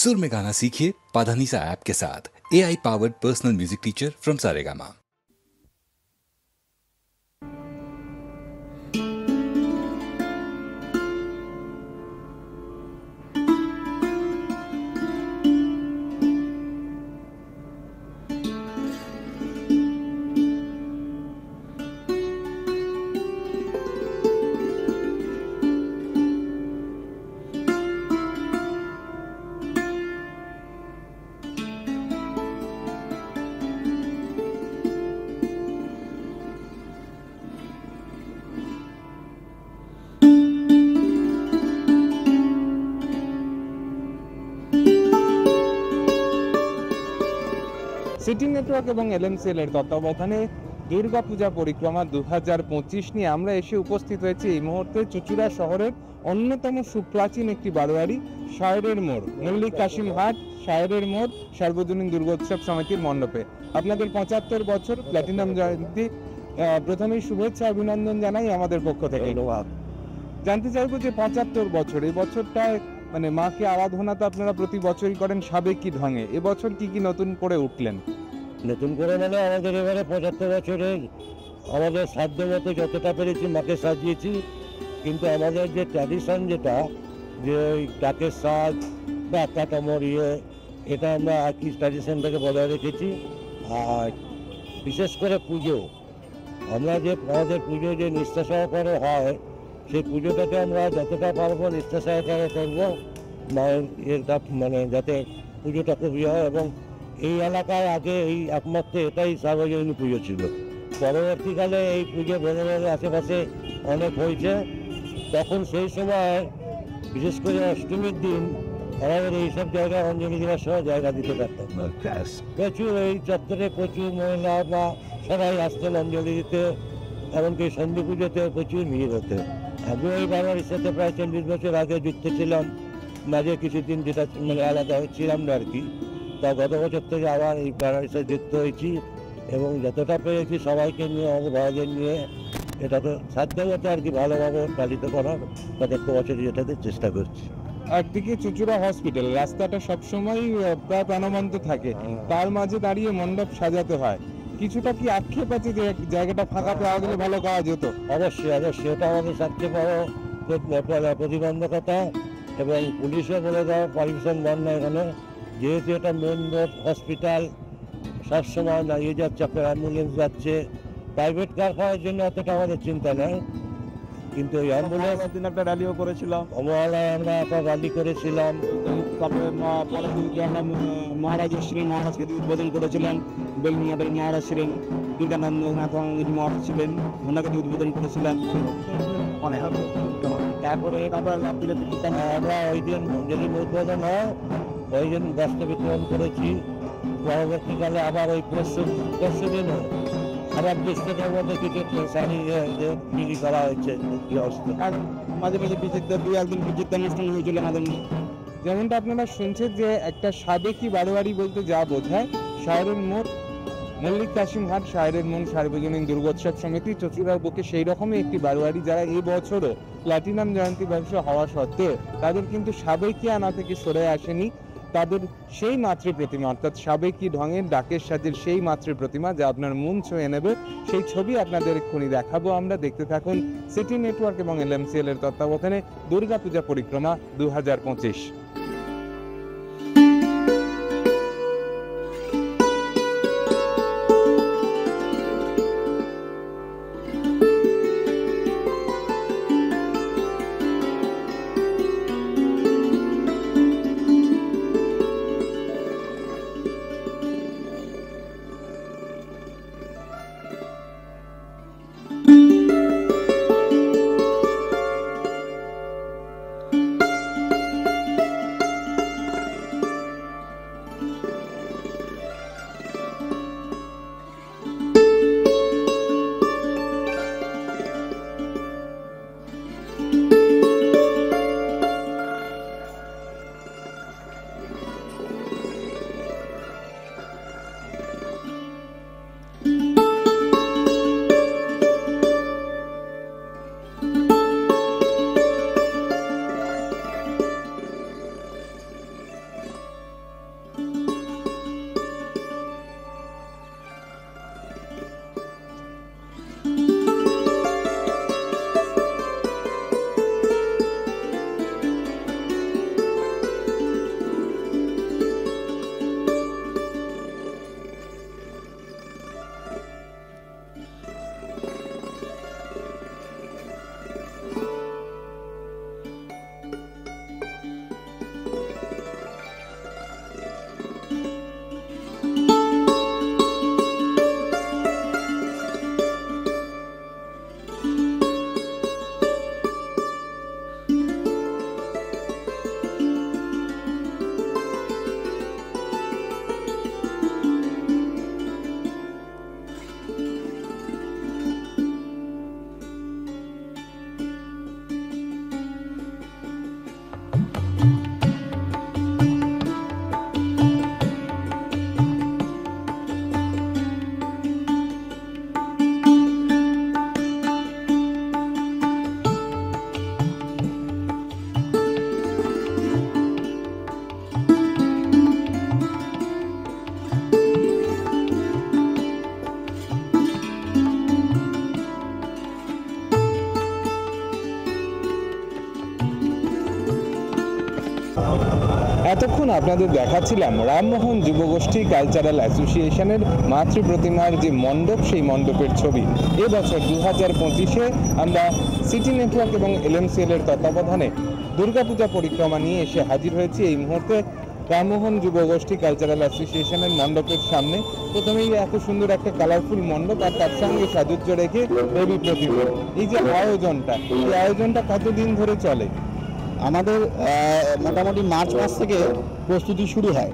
सुर में गाना सीखिए पाधानीसा ऐप के साथ। AI powered personal music teacher from Saregama. City network এবং LMCL এর তত্ত্বাবধানে দুর্গাপূজা পরিক্রমা 2025 নিয়ে আমরা এসে উপস্থিত হয়েছি এই মুহূর্তে চুঁচুড়া শহরের অন্যতম সুপ্রাচীন একটি বারোয়ারি শায়রের মোড়, মল্লিক কাশিম হাট শায়রের মোড় সার্বজনীন দুর্গোৎসব সমিতির মণ্ডপে। আপনাদের 75 বছর প্ল্যাটিনাম জয়ন্তী প্রথমেই শুভেচ্ছা অভিনন্দন জানাই আমাদের পক্ষ থেকে। জানতে চাইবো যে 75 বছর, এই বছরটায় মানে মাকে আরাধনা তো আপনারা প্রতি বছরই করেন সাবেকি ঢঙে, এবছর কি কি নতুন করে উঠলেন? নতুন করে মানে আমাদের এবারে 75 বছরে আমাদের সাধ্য মতো যতটা পেরেছি মাকে সাজিয়েছি, কিন্তু আমাদের যে ট্র্যাডিশন যেটা যে ওই ডাকের সাজ বা কাটামোর এটা আমরা একই ট্র্যাডিশনটাকে বজায় রেখেছি। আর বিশেষ করে পুজো, আমরা যে আমাদের পুজো যে নিষ্ঠা সহকারে হয় সেই পুজোটাকে আমরা যতটা পারবো নিষ্ঠা সহকারে করবো, মানে যাতে পুজোটা খুবই হয়। এবং এই এলাকায় আগে এই একমাত্র এটাই সার্বজনীন পুজো ছিল। পরবর্তীকালে এই পুজো ভেঙে ভেঙে আশেপাশে অনেক হয়েছে। তখন সেই সময় বিশেষ করে অষ্টমীর দিন আমাদের এইসব জায়গায় অঞ্জলি দেওয়ার সময় জায়গা দিতে পারতাম। প্রচুর এই চত্বরে প্রচুর মহিলারা সবাই আসতেন অঞ্জলি দিতে, এমনকি সন্ধি পুজোতে প্রচুর ভিড় হতো। আমিও এই বারোয়ারির সাথে প্রায় 40 বছর আগে যুক্ত ছিলাম, মাঝে কিছুদিন যেটা মানে আলাদা হচ্ছিলাম না আর কি। তা গত বছর থেকে আবার এই বারোয়ারির সাথে যুক্ত হয়েছি এবং যতটা পেরেছি সবাইকে নিয়ে আমাদের ভাইদের নিয়ে এটাকে সাধ্যমতো আর কি ভালোভাবে পালিত করার 75 বছর যেটাতে চেষ্টা করছি। একদিকে চুঁচুড়া হসপিটাল, রাস্তাটা সবসময় প্রায় প্রাণবন্ত থাকে, তার মাঝে দাঁড়িয়ে মণ্ডপ সাজাতে হয়। কিছুটা কি আক্ষেপ আছে যে জায়গাটা ফাঁকা পাওয়া গেলে ভালো কাজ হতো? অবশ্যই অবশ্যই, এটা আমাদের সবচেয়ে বড় প্রতিবন্ধকতা। এবং পুলিশও বলে দেওয়া পারমিশন দেন না এখানে, যেহেতু এটা মেন রোড হসপিটাল, সবসময় দাঁড়িয়ে যাচ্ছে, আপনার অ্যাম্বুলেন্স যাচ্ছে। প্রাইভেট কার পাওয়ার জন্য অতটা আমাদের চিন্তা নেই, কিন্তু ওই অ্যাম্বুলেন্স দিন একটা র্যালিও করেছিলাম, অমরালায় আমরা একটা র্যালি করেছিলাম। তারপরে পরের দিনকে আমরা মহারাজ ছিলেন, মহারাজকে উদ্বোধন করেছিলেন, বেলমিয়াদের মহারাজ ছিলেন, দুর্গানন্দ মহারাজ ছিলেন, ওনাকে উদ্বোধন করেছিলেন। তারপরে আমরা ওই দিন যদি উদ্বোধন হয় ওই দিন বস্ত্র বিতরণ করেছি। পরবর্তীকালে আবার ওই পরশু দিন আবার ডিস্ট্রিক্টের মধ্যে কিছু শাড়ি বিক্রি করা হয়েছে। আর মাঝে মাঝে দুই একদিন বিচিত্র অনুষ্ঠান হয়েছিল আমাদের। যেমনটা আপনারা শুনছেন যে একটা সাবেকি বারোয়ারি বলতে যা বোঝায়, শায়রের মোড়, মল্লিক কাশিম হাট শায়রের মোড় সার্বজনীন দুর্গোৎসব সমিতি চুঁচুড়ার বুকে সেই রকমই একটি বারোয়ারি, যারা এই বছরও প্ল্যাটিনাম জয়ন্তী ব্যবসা হওয়া সত্ত্বেও তাদের কিন্তু সাবেকি আনা থেকে সরে আসেনি। তাদের সেই মাতৃ প্রতিমা, অর্থাৎ সাবেকি ঢঙের ডাকের সাজের সেই মাতৃ প্রতিমা যা আপনার মন ছুঁয়ে নেবে, সেই ছবি আপনাদের এক্ষুনি দেখাবো আমরা। দেখতে থাকুন সিটি নেটওয়ার্ক এবং LMCL এর তত্ত্বাবধানে দুর্গাপূজা পরিক্রমা 2025। এতক্ষণ আপনাদের দেখাচ্ছিলাম রামমোহন যুবগোষ্ঠী কালচারাল অ্যাসোসিয়েশনের মাতৃ প্রতিমার যে মণ্ডপ, সেই মণ্ডপের ছবি। এবছর 2025-এ আমরা সিটি নেটওয়ার্ক এবং LMCL এর তত্ত্বাবধানে দুর্গাপূজা পরিক্রমা নিয়ে এসে হাজির হয়েছি এই মুহূর্তে রামমোহন যুবগোষ্ঠী কালচারাল অ্যাসোসিয়েশনের মণ্ডপের সামনে। প্রথমেই এত সুন্দর একটা কালারফুল মণ্ডপ, আর তার সঙ্গে সাজুজ্য রেখে দেবী প্রতিমা। এই যে আয়োজনটা, এই আয়োজনটা কতদিন ধরে চলে? আমাদের মোটামুটি মার্চ মাস থেকে প্রস্তুতি শুরু হয়।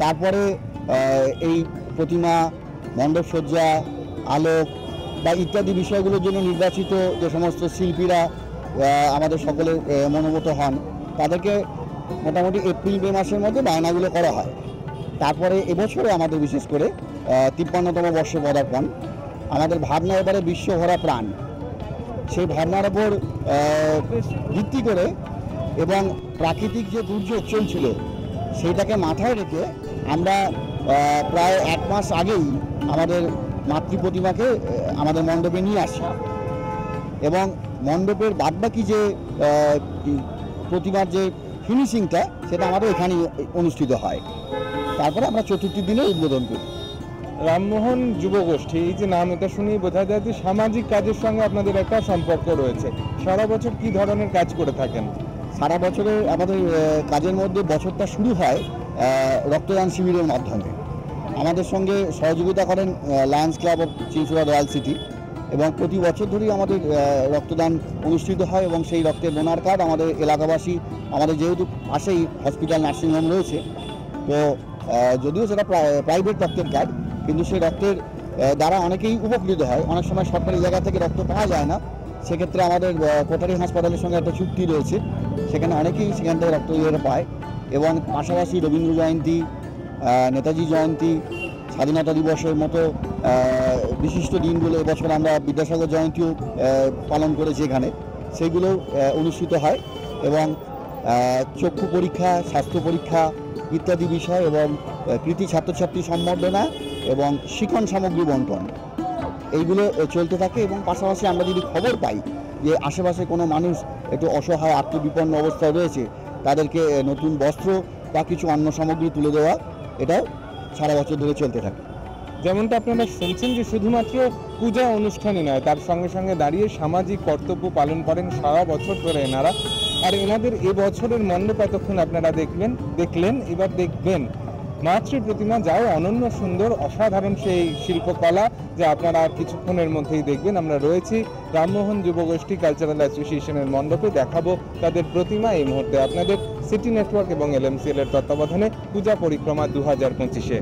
তারপরে এই প্রতিমা, মণ্ডপসজ্জা, আলোক বা ইত্যাদি বিষয়গুলোর জন্য নির্বাচিত যে সমস্ত শিল্পীরা আমাদের সকলের মনোগত হন, তাদেরকে মোটামুটি এপ্রিল মে মাসের মধ্যে বায়নাগুলো করা হয়। তারপরে এবছরে আমাদের বিশেষ করে 53তম বর্ষে পদার্পণ। আমাদের ভাবনা এবারে বিশ্বভরা প্রাণ, সেই ভাবনার ওপর ভিত্তি করে এবং প্রাকৃতিক যে দুর্যোগ চলছিল সেইটাকে মাথায় রেখে আমরা প্রায় 1 মাস আগেই আমাদের মাতৃ প্রতিমাকে আমাদের মণ্ডপে নিয়ে আসি এবং মণ্ডপের বাদবাকি যে প্রতিমার যে ফিনিশিংটা, সেটা আমাদের এখানেই অনুষ্ঠিত হয়। তারপরে আমরা চতুর্থী দিনে উদ্বোধন করি। রামমোহন যুবগোষ্ঠী, এই যে নাম, এটা শুনেই বোঝা যায় যে সামাজিক কাজের সঙ্গে আপনাদের একটা সম্পর্ক রয়েছে। সারা বছর কি ধরনের কাজ করে থাকেন? সারা বছরের আমাদের কাজের মধ্যে বছরটা শুরু হয় রক্তদান শিবিরের মাধ্যমে। আমাদের সঙ্গে সহযোগিতা করেন Lions Club of Chinsurah royal city, এবং প্রতি বছর ধরেই আমাদের রক্তদান অনুষ্ঠিত হয় এবং সেই রক্তের ডোনার কার্ড আমাদের এলাকাবাসী, আমাদের যেহেতু পাশেই হসপিটাল নার্সিংহোম রয়েছে, তো যদিও সেটা প্রাইভেট রক্তের কার্ড, কিন্তু সেই রক্তের দ্বারা অনেকেই উপকৃত হয়। অনেক সময় সরকারি জায়গা থেকে রক্ত পাওয়া যায় না, সেক্ষেত্রে আমাদের কোটারি হাসপাতালের সঙ্গে একটা চুক্তি রয়েছে, সেখানে অনেকেই সেখান থেকে রক্ত পায়। এবং পাশাপাশি রবীন্দ্র জয়ন্তী, নেতাজি জয়ন্তী, স্বাধীনতা দিবসের মতো বিশিষ্ট দিনগুলো, এবছর আমরা বিদ্যাসাগর জয়ন্তীও পালন করেছি এখানে, সেইগুলো অনুষ্ঠিত হয়। এবং চক্ষু পরীক্ষা, স্বাস্থ্য পরীক্ষা ইত্যাদি বিষয়, এবং কৃতি ছাত্রছাত্রী সম্বর্ধনা এবং শিক্ষণ সামগ্রী বন্টন, এইগুলো চলতে থাকে। এবং পাশাপাশি আমরা যদি খবর পাই যে আশেপাশে কোনো মানুষ একটু অসহায়, আত্মবিপন্ন অবস্থায় রয়েছে, তাদেরকে নতুন বস্ত্র বা কিছু অন্য সামগ্রী তুলে দেওয়া, এটাও সারা বছর ধরে চলতে থাকে। যেমনটা আপনারা শুনছেন যে শুধুমাত্র পূজা অনুষ্ঠানই নয়, তার সঙ্গে সঙ্গে দাঁড়িয়ে সামাজিক কর্তব্য পালন করেন সারা বছর ধরে এনারা। আর এনাদের এবছরের মণ্ডপ এতক্ষণ আপনারা দেখলেন, এবার দেখবেন মাতৃ প্রতিমা, যাও অনন্য সুন্দর, অসাধারণ সেই শিল্পকলা, যা আপনারা আর কিছুক্ষণের মধ্যেই দেখবেন। আমরা রয়েছি রামমোহন যুবগোষ্ঠী কালচারাল অ্যাসোসিয়েশনের মণ্ডপে, দেখাবো তাদের প্রতিমা এই মুহূর্তে আপনাদের সিটি নেটওয়ার্ক এবং LMCL এর তত্ত্বাবধানে পূজা পরিক্রমা 2025-এ।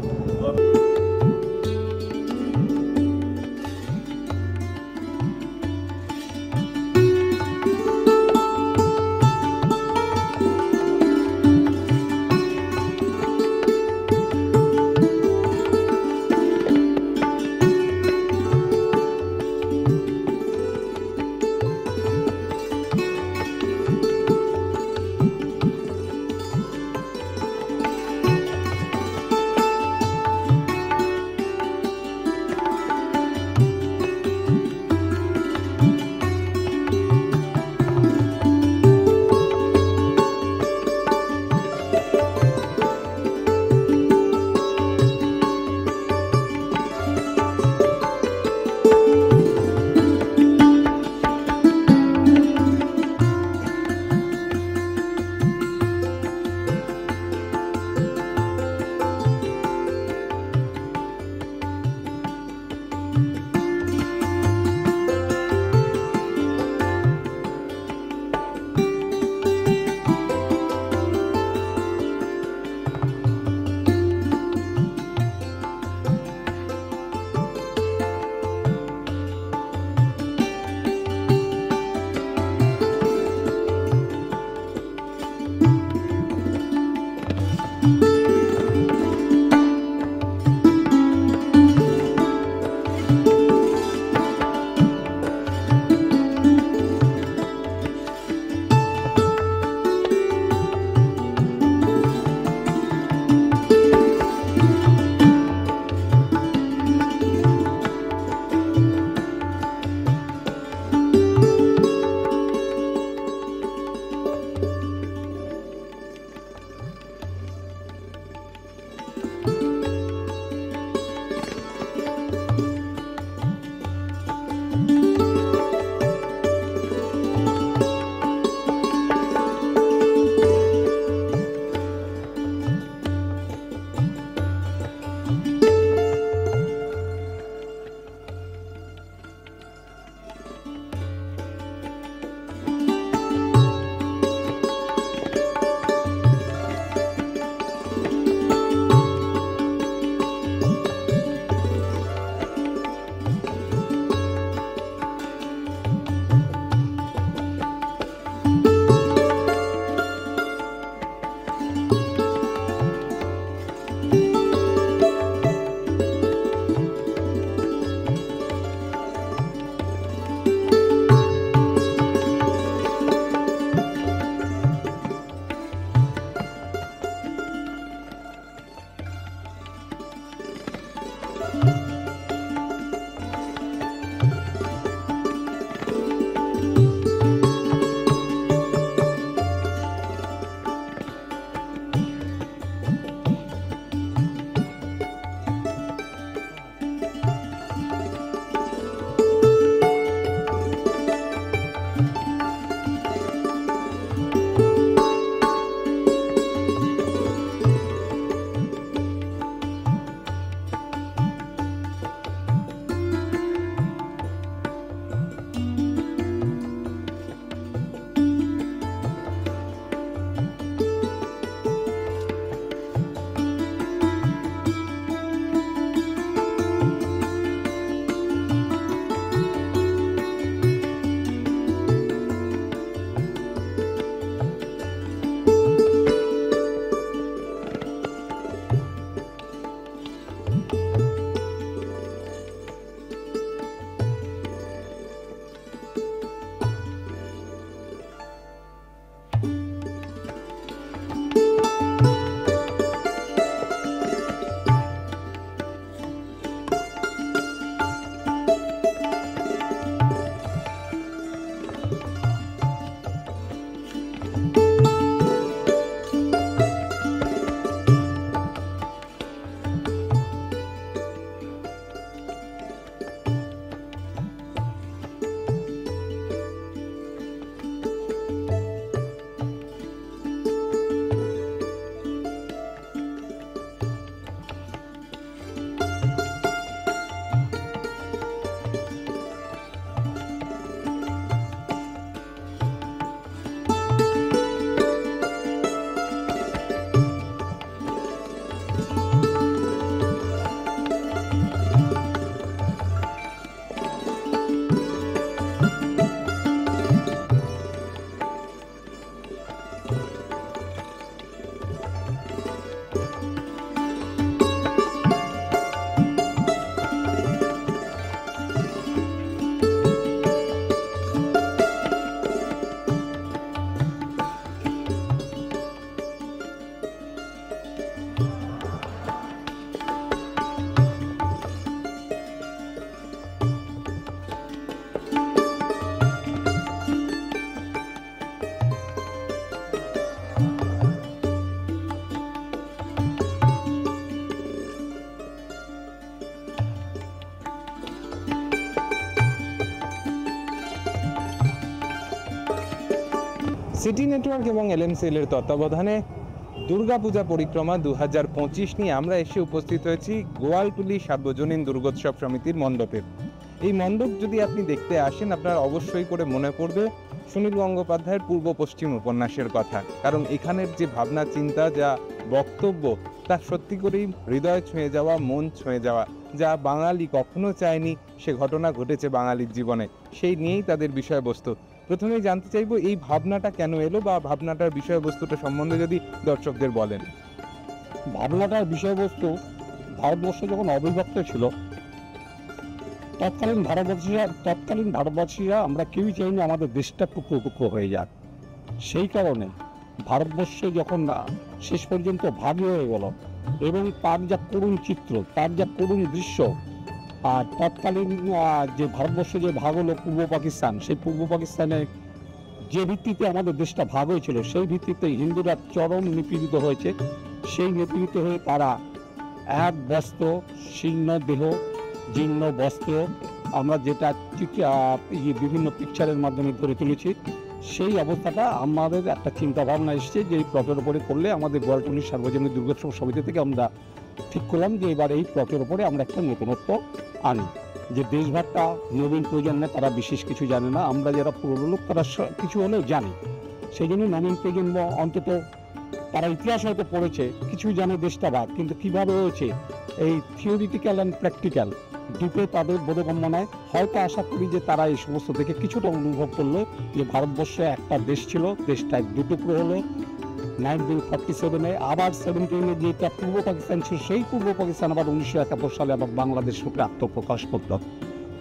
সিটি নেটওয়ার্ক এবং এলএমসিএল এর তত্ত্বাবধানে দুর্গাপূজা পরিক্রমা 2025 নিয়ে আমরা এসে উপস্থিত হয়েছি গোয়ালটুলি সার্বজনীন দুর্গোৎসব সমিতির মণ্ডপে। এই মণ্ডপ যদি আপনি দেখতে আসেন, আপনার অবশ্যই করে মনে পড়বে সুনীল গঙ্গোপাধ্যায়ের পূর্ব পশ্চিম উপন্যাসের কথা। কারণ এখানের যে ভাবনা চিন্তা, যা বক্তব্য, তা সত্যি করেই হৃদয় ছুঁয়ে যাওয়া, মন ছুঁয়ে যাওয়া। যা বাঙালি কখনো চায়নি সে ঘটনা ঘটেছে বাঙালির জীবনে, সেই নিয়েই তাদের বিষয়বস্তু। প্রথমেই জানতে চাইবো এই ভাবনাটা কেন এলো, বা ভাবনাটার বিষয়বস্তুটা সম্বন্ধে যদি দর্শকদের বলেন। ভাবনাটার বিষয়বস্তু, ভারতবর্ষ যখন অবিভক্ত ছিল, তৎকালীন ভারতবাসীরা আমরা কেউই চাইনি আমাদের দেশটা টুকরো টুকরো হয়ে যাক। সেই কারণে ভারতবর্ষ যখন শেষ পর্যন্ত ভাগী হয়ে গেল এবং তার যা করুণ চিত্র, তার যা করুণ দৃশ্য, আর তৎকালীন যে ভারতবর্ষ যে ভাগ হলো পূর্ব পাকিস্তান, সেই পূর্ব পাকিস্তানে যে ভিত্তিতে আমাদের দেশটা ভাগ হয়েছিল, সেই ভিত্তিতে হিন্দুরা চরম নিপীড়িত হয়েছে। সেই নিপীড়িত হয়ে তারা এক বস্ত্র, শীর্ণ দেহ, জীর্ণ বস্ত্র, আমরা যেটা বিভিন্ন পিকচারের মাধ্যমে ধরে তুলেছি, সেই অবস্থাটা আমাদের একটা চিন্তা ভাবনা এসেছে যে এই প্লটের ওপরে করলে আমাদের গোয়ালটুলি সার্বজনীন দুর্গোৎসব সমিতি থেকে আমরা ঠিক করলাম যে এবার এই প্লটের ওপরে আমরা একটা নতুনত্ব আনি। যে দেশভাগটা নবীন প্রজন্মে তারা বিশেষ কিছু জানে না, আমরা যারা পুরনো লোক তারা কিছু হলেও জানি। সেই জন্য নবীন প্রজন্ম অন্তত তারা ইতিহাস হয়তো পড়েছে, কিছুই জানে দেশটা ভাগ, কিন্তু কীভাবে হয়েছে এই থিওরিটিক্যাল অ্যান্ড প্র্যাকটিক্যাল দুটো তাদের বোধগম্য নয়। হয়তো আশা করি যে তারা এই সমস্ত থেকে কিছুটা অনুভব করলো যে ভারতবর্ষে একটা দেশ ছিল, দেশটা দুটুকরো হলো 1947-এ, আবার 17-এ যেটা পূর্ব পাকিস্তান ছিল, সেই পূর্ব পাকিস্তান আবার 1971 সালে আবার বাংলাদেশ রূপে আত্মপ্রকাশ করল।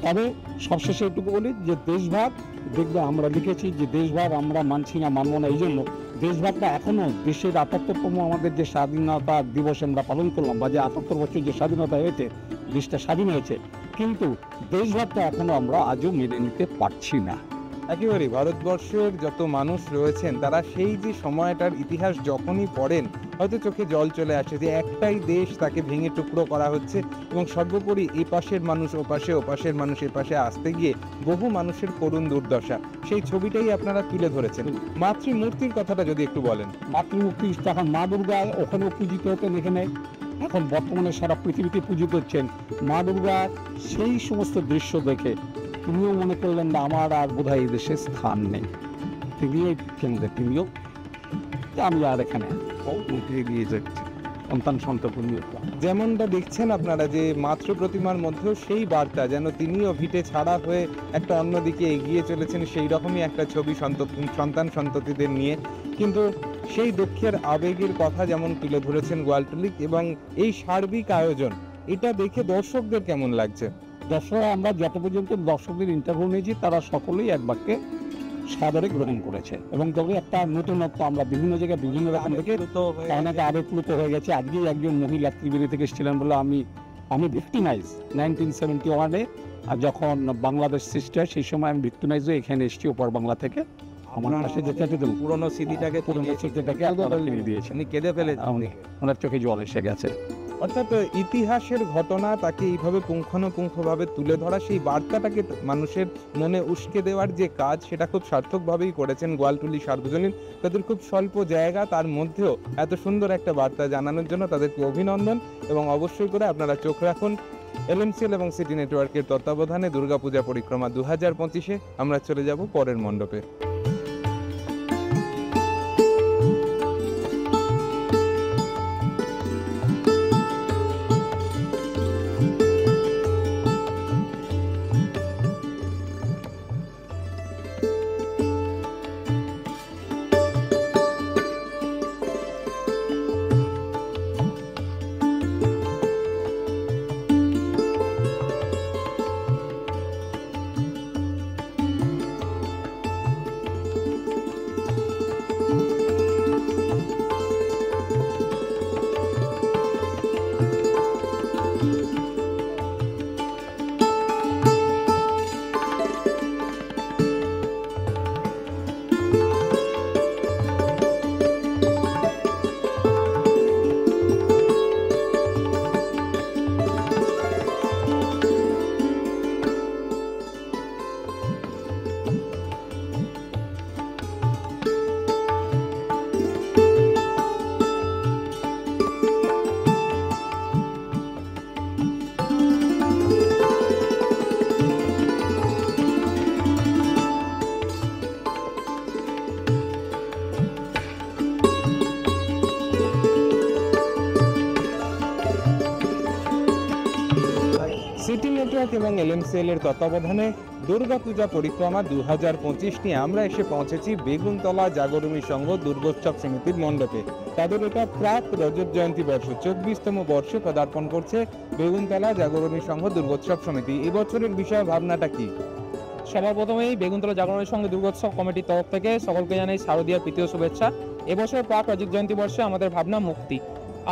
তবে সবশেষে এটুকু বলি যে দেশভাগ, দেখবে আমরা লিখেছি যে দেশভাগ আমরা মানছি না, মানব না। এই জন্য দেশভাগটা এখনো দেশের 78তম আমাদের যে স্বাধীনতা দিবস আমরা পালন করলাম, বা যে 78 বছর যে স্বাধীনতা হয়েছে, দেশটা স্বাধীন হয়েছে, কিন্তু দেশভাগটা এখনো আমরা আজও মেনে নিতে পারছি না। একেবারেই ভারতবর্ষের যত মানুষ রয়েছেন তারা সেই যে সময়টার ইতিহাস যখনই পড়েন হয়তো চোখে জল চলে আসে যে একটাই দেশ, তাকে ভেঙে টুকরো করা হচ্ছে, এবং সর্বোপরি এপাশের মানুষ ওপাশে, ওপাশের মানুষ এপাশে আসতে গিয়ে বহু মানুষের করুণ দুর্দশা, সেই ছবিটাই আপনারা তুলে ধরেছেন। মাতৃমূর্তির কথাটা যদি একটু বলেন। মাতৃমূর্তি তখন মা দুর্গা ওখানেও পূজিত হতেন, এখানে এখন বর্তমানে সারা পৃথিবীতে পূজিত হচ্ছেন মা দুর্গা। সেই সমস্ত দৃশ্য দেখে তিনিও মনে করলেন না আমার আর বোধহয় এই দেশে স্থান নেই, তিনিও কেন্দ্রে, তিনিও আমি আর এখানে এগিয়ে যাচ্ছি সন্তান সন্ততি। যেমনটা দেখছেন আপনারা যে মাতৃ প্রতিমার মধ্যেও সেই বার্তা, যেন তিনিও ভিটে ছাড়া হয়ে একটা অন্যদিকে এগিয়ে চলেছেন, সেই রকমই একটা ছবি সন্তান সন্ততিদের নিয়ে। কিন্তু সেই দুঃখের আবেগের কথা যেমন তুলে ধরেছেন গোয়ালটুলি, এবং এই সার্বিক আয়োজন, এটা দেখে দর্শকদের কেমন লাগছে? দর্শকরা, আমরা যত পর্যন্ত দর্শকদের ইন্টারভিউ নিয়েছি তারা সকলেই এক বাক্যে সাদরে গ্রহণ করেছে, এবং তবে একটা নতুনত্ব আমরা বিভিন্ন জায়গায় বিভিন্ন রকম থেকে অনেকে আবেগপ্লুত হয়ে গেছে। আজকেই একজন মহিলা ত্রিবেদী থেকে এসেছিলেন বলে আমি ভিক্টিমাইজ 1971-এ যখন বাংলাদেশ সৃষ্টি হয়, সেই সময় আমি ভিক্টিমাইজ হয়ে এখানে এসেছি ওপর বাংলা থেকে। আমার কাছে যেতে পুরোনো স্মৃতিটাকে দিয়েছেন, কেঁদে ফেলে ওনার চোখে জল এসে গেছে। অর্থাৎ ইতিহাসের ঘটনা তাকে এইভাবে পুঙ্খানুপুঙ্খভাবে তুলে ধরা, সেই বার্তাটাকে মানুষের মনে উস্কে দেওয়ার যে কাজ, সেটা খুব সার্থকভাবেই করেছেন গোয়ালটুলি সার্বজনীন। তাদের খুব স্বল্প জায়গা, তার মধ্যেও এত সুন্দর একটা বার্তা জানানোর জন্য তাদেরকে অভিনন্দন। এবং অবশ্যই করে আপনারা চোখ রাখুন এলএমসিএল এবং সিটি নেটওয়ার্কের তত্ত্বাবধানে দুর্গাপূজা পরিক্রমা 2025-এ। আমরা চলে যাব পরের মণ্ডপে। নেটওয়ার্ক এবং এলএমসিএল এর তত্ত্বাবধানে দুর্গাপূজা পরিক্রমা 2025 নিয়ে আমরা এসে পৌঁছেছি বেগুনতলা জাগরণী সংঘ দুর্গোৎসব সমিতির মণ্ডপে। তাদের এটা প্রাক রজত জয়ন্তী বর্ষ 24তম বর্ষে পদার্পণ করছে বেগুনতলা জাগরণী সংঘ দুর্গোৎসব সমিতি। এবছরের বিষয় ভাবনাটা কি? সবার প্রথমেই বেগুনতলা জাগরণের সঙ্গে দুর্গোৎসব কমিটির তরফ থেকে সকলকে জানাই শারদীয়ার প্রীতি ও শুভেচ্ছা। এবছর প্রাক রজত জয়ন্তী বর্ষে আমাদের ভাবনা মুক্তি।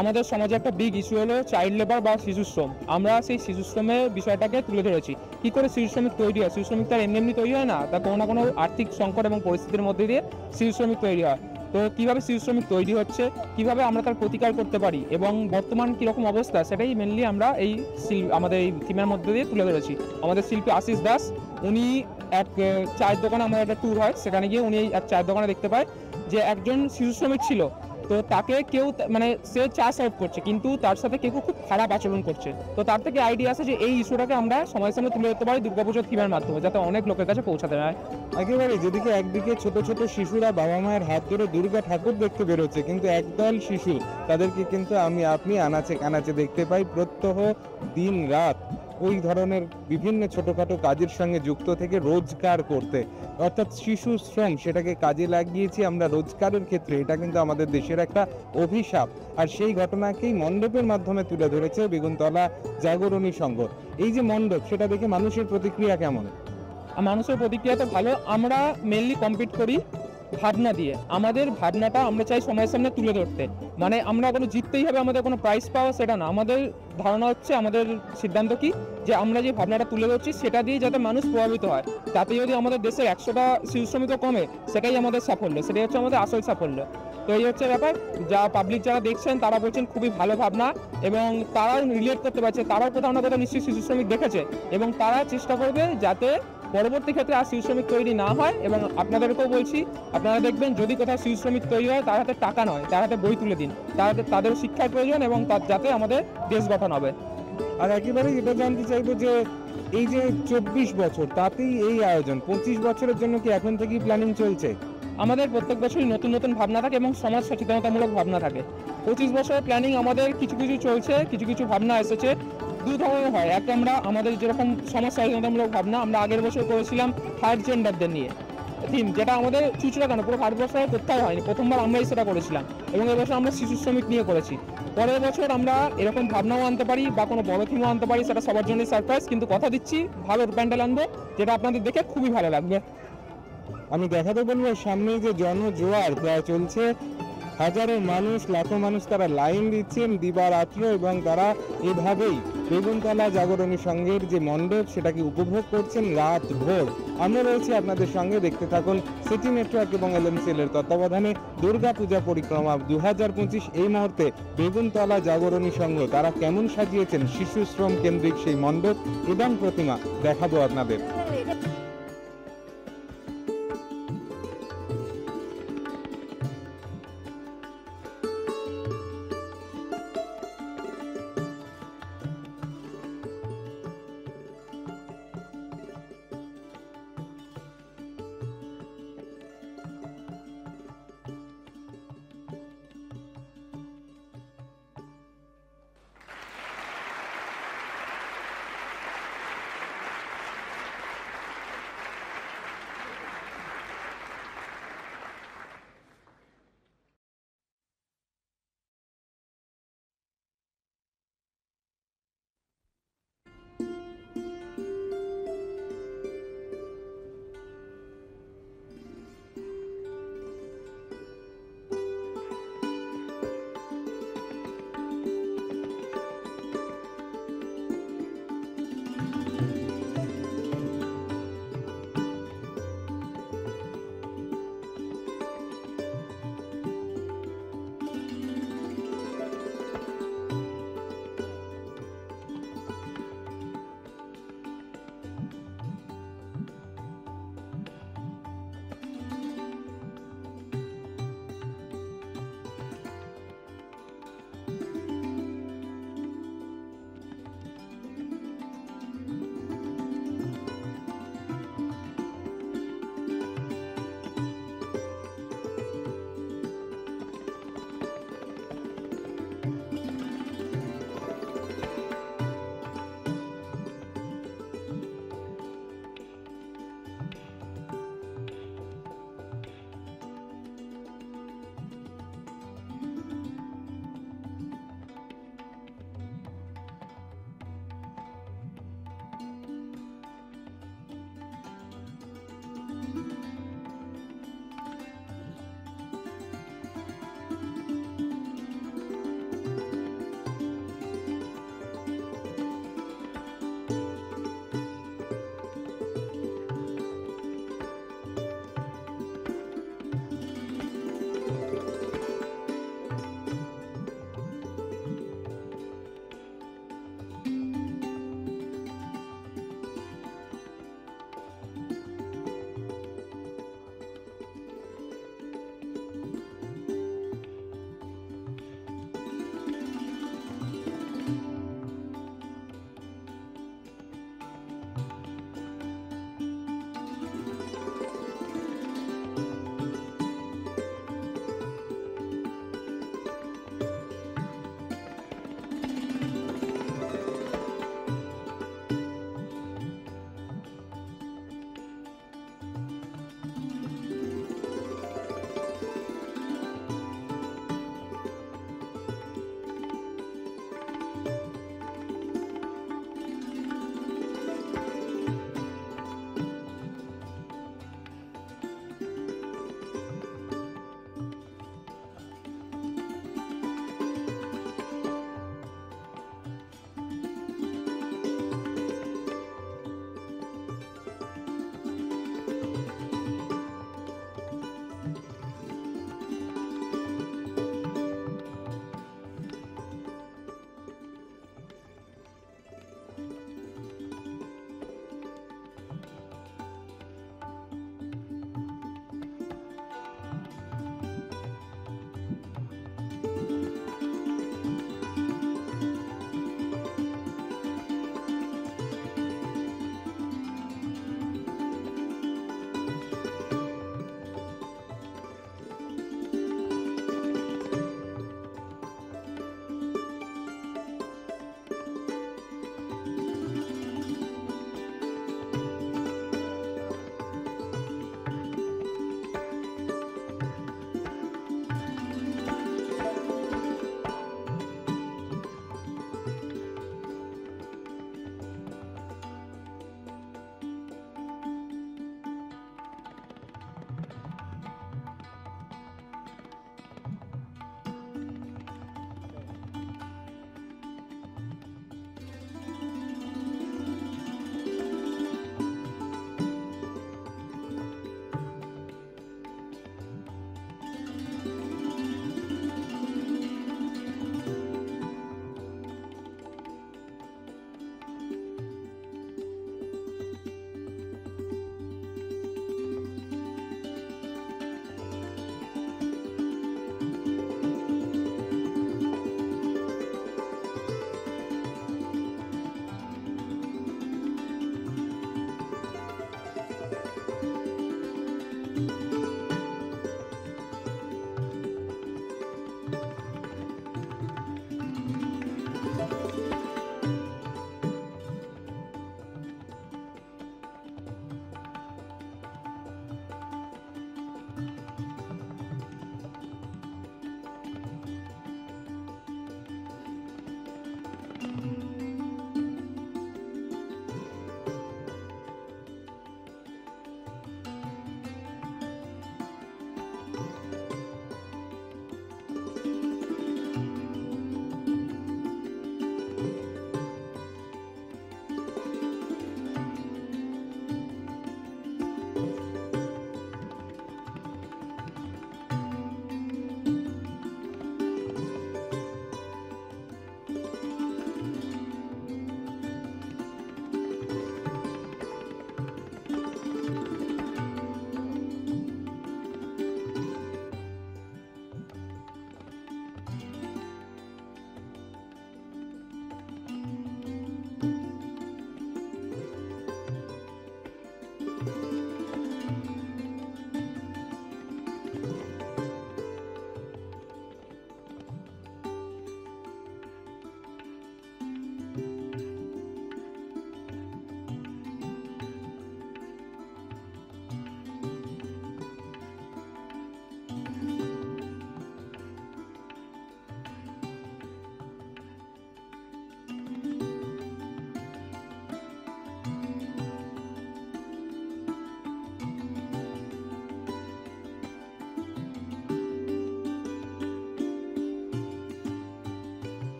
আমাদের সমাজে একটা বিগ ইস্যু হলো চাইল্ড লেবার বা শিশু শ্রম। আমরা সেই শিশু শ্রমের বিষয়টাকে তুলে ধরেছি। কি করে শিশু শ্রমিক তৈরি হয়? শিশু শ্রমিক তার এমনি তৈরি হয় না, তার কোনো না কোনো আর্থিক সংকট এবং পরিস্থিতির মধ্যে দিয়ে শিশু শ্রমিক তৈরি হয়। তো কিভাবে শিশু শ্রমিক তৈরি হচ্ছে, কিভাবে আমরা তার প্রতিকার করতে পারি এবং বর্তমান কীরকম অবস্থা, সেটাই মেনলি আমরা আমাদের এই থিমের মধ্যে দিয়ে তুলে ধরেছি। আমাদের শিল্পী আশিস দাস, উনি এক চায়ের দোকানে, আমাদের একটা ট্যুর হয়, সেখানে গিয়ে উনি এক চায়ের দোকানে দেখতে পায় যে একজন শিশু শ্রমিক ছিল। তো তাকে কেউ সে চা সার্ভ করছে, কিন্তু তার সাথে কেউ খুব খারাপ আচরণ করছে। তো তার থেকে আইডিয়া আসে যে এই ইস্যুটাকে আমরা সমাজের সামনে তুলে ধরতে পারি দুর্গাপুজোর থিমের মাধ্যমে, যাতে অনেক লোকের কাছে পৌঁছাতে হয়। একেবারে, যেদিকে একদিকে ছোট ছোট শিশুরা বাবা মায়ের হাত ধরে দুর্গা ঠাকুর দেখতে বেরোচ্ছে, কিন্তু একদল শিশু তাদেরকে কিন্তু আপনি আনাচে কানাচে দেখতে পাই প্রত্যহ দিন রাত ওই ধরনের বিভিন্ন ছোটখাটো কাজের সঙ্গে যুক্ত থেকে রোজগার করতে, অর্থাৎ শিশু শ্রম সেটাকে কাজে লাগিয়েছি আমরা রোজগারের ক্ষেত্রে। এটা কিন্তু আমাদের দেশের একটা অভিশাপ, আর সেই ঘটনাকেই মণ্ডপের মাধ্যমে তুলে ধরেছে বেগুনতলা জাগরণী সংঘ। এই যে মণ্ডপ, সেটা দেখে মানুষের প্রতিক্রিয়া কেমন? মানুষের প্রতিক্রিয়া তো ভালো। আমরা মেনলি কম্পিট করি ভাবনা দিয়ে। আমাদের ভাবনাটা আমরা চাই সমাজের সামনে তুলে ধরতে। আমরা কোনো জিততেই হবে, আমাদের কোনো প্রাইজ পাওয়া সেটা না। আমাদের ধারণা হচ্ছে, আমাদের সিদ্ধান্ত কি, যে আমরা যে ভাবনাটা তুলে ধরছি সেটা দিয়ে যাতে মানুষ প্রভাবিত হয়। তাতে যদি আমাদের দেশের 100টা শিশু শ্রমিকও কমে, সেটাই আমাদের সাফল্য, সেটাই হচ্ছে আমাদের আসল সাফল্য। তো এই হচ্ছে ব্যাপার। পাবলিক যারা দেখছেন তারা বলছেন খুবই ভালো ভাবনা, এবং তারাও রিলেট করতে পারছে, তারাও কোথাও না কোথাও নিশ্চয়ই শিশু শ্রমিক দেখেছে, এবং তারা চেষ্টা করবে যাতে পরবর্তী ক্ষেত্রে আর শিশু শ্রমিক তৈরি না হয়। এবং আপনাদেরকেও বলছি, আপনারা দেখবেন যদি কোথাও শিশু শ্রমিক তৈরি হয়, তার হাতে টাকা নয়, তার হাতে বই তুলে দিন। তাদের শিক্ষার প্রয়োজন, এবং যাতে আমাদের দেশ গঠন হবে। আর একেবারে এটা জানতে চাইবো যে এই যে 24 বছর, তাতেই এই আয়োজন, 25 বছরের জন্য কি এখন থেকেই প্ল্যানিং চলছে? আমাদের প্রত্যেক বছরই নতুন নতুন ভাবনা থাকে এবং সমাজ সচেতনতামূলক ভাবনা থাকে। 25 বছরের প্ল্যানিং আমাদের কিছু চলছে, কিছু ভাবনা এসেছে। দু ধরনের হয়। একটা, আমাদের যেরকম সমাজ সচেতনতামূলক ভাবনা, আমরা আগের বছর করেছিলাম থার্ড জেন্ডারদের নিয়ে থিম, যেটা আমাদের চুচড়া কেন পুরো ভারতবর্ষে কোথাও হয়নি, প্রথমবার আমরাই সেটা করেছিলাম। এবং এবছর আমরা শিশু শ্রমিক নিয়ে করেছি। পরের বছর আমরা এরকম ভাবনাও আনতে পারি বা কোনো বড় থিমও আনতে পারি, সেটা সবার জন্য সারপ্রাইজ। কিন্তু কথা দিচ্ছি, ভালো প্যান্ডেল আনবো, যেটা আপনাদের দেখে খুবই ভালো লাগবে। আমি দেখাতে বলবো, সামনে যে জনজোয়ার প্রায় চলছে, হাজারো মানুষ, লাখো মানুষ তারা লাইন দিচ্ছেন দিবারাত্র, এবং তারা এভাবেই বেগুনতলা জাগরণী সংঘের যে মণ্ডপ সেটাকে উপভোগ করছেন রাত ভোর। আমরা রয়েছি আপনাদের সঙ্গে, দেখতে থাকুন সিটি নেটওয়ার্ক এবং এলএমসিএল এর তত্ত্বাবধানে দুর্গাপূজা পরিক্রমা 2025। এই মুহূর্তে বেগুনতলা জাগরণী সংঘ তারা কেমন সাজিয়েছেন শিশু শ্রম কেন্দ্রিক সেই মণ্ডপ এবং প্রতিমা দেখাবো আপনাদের।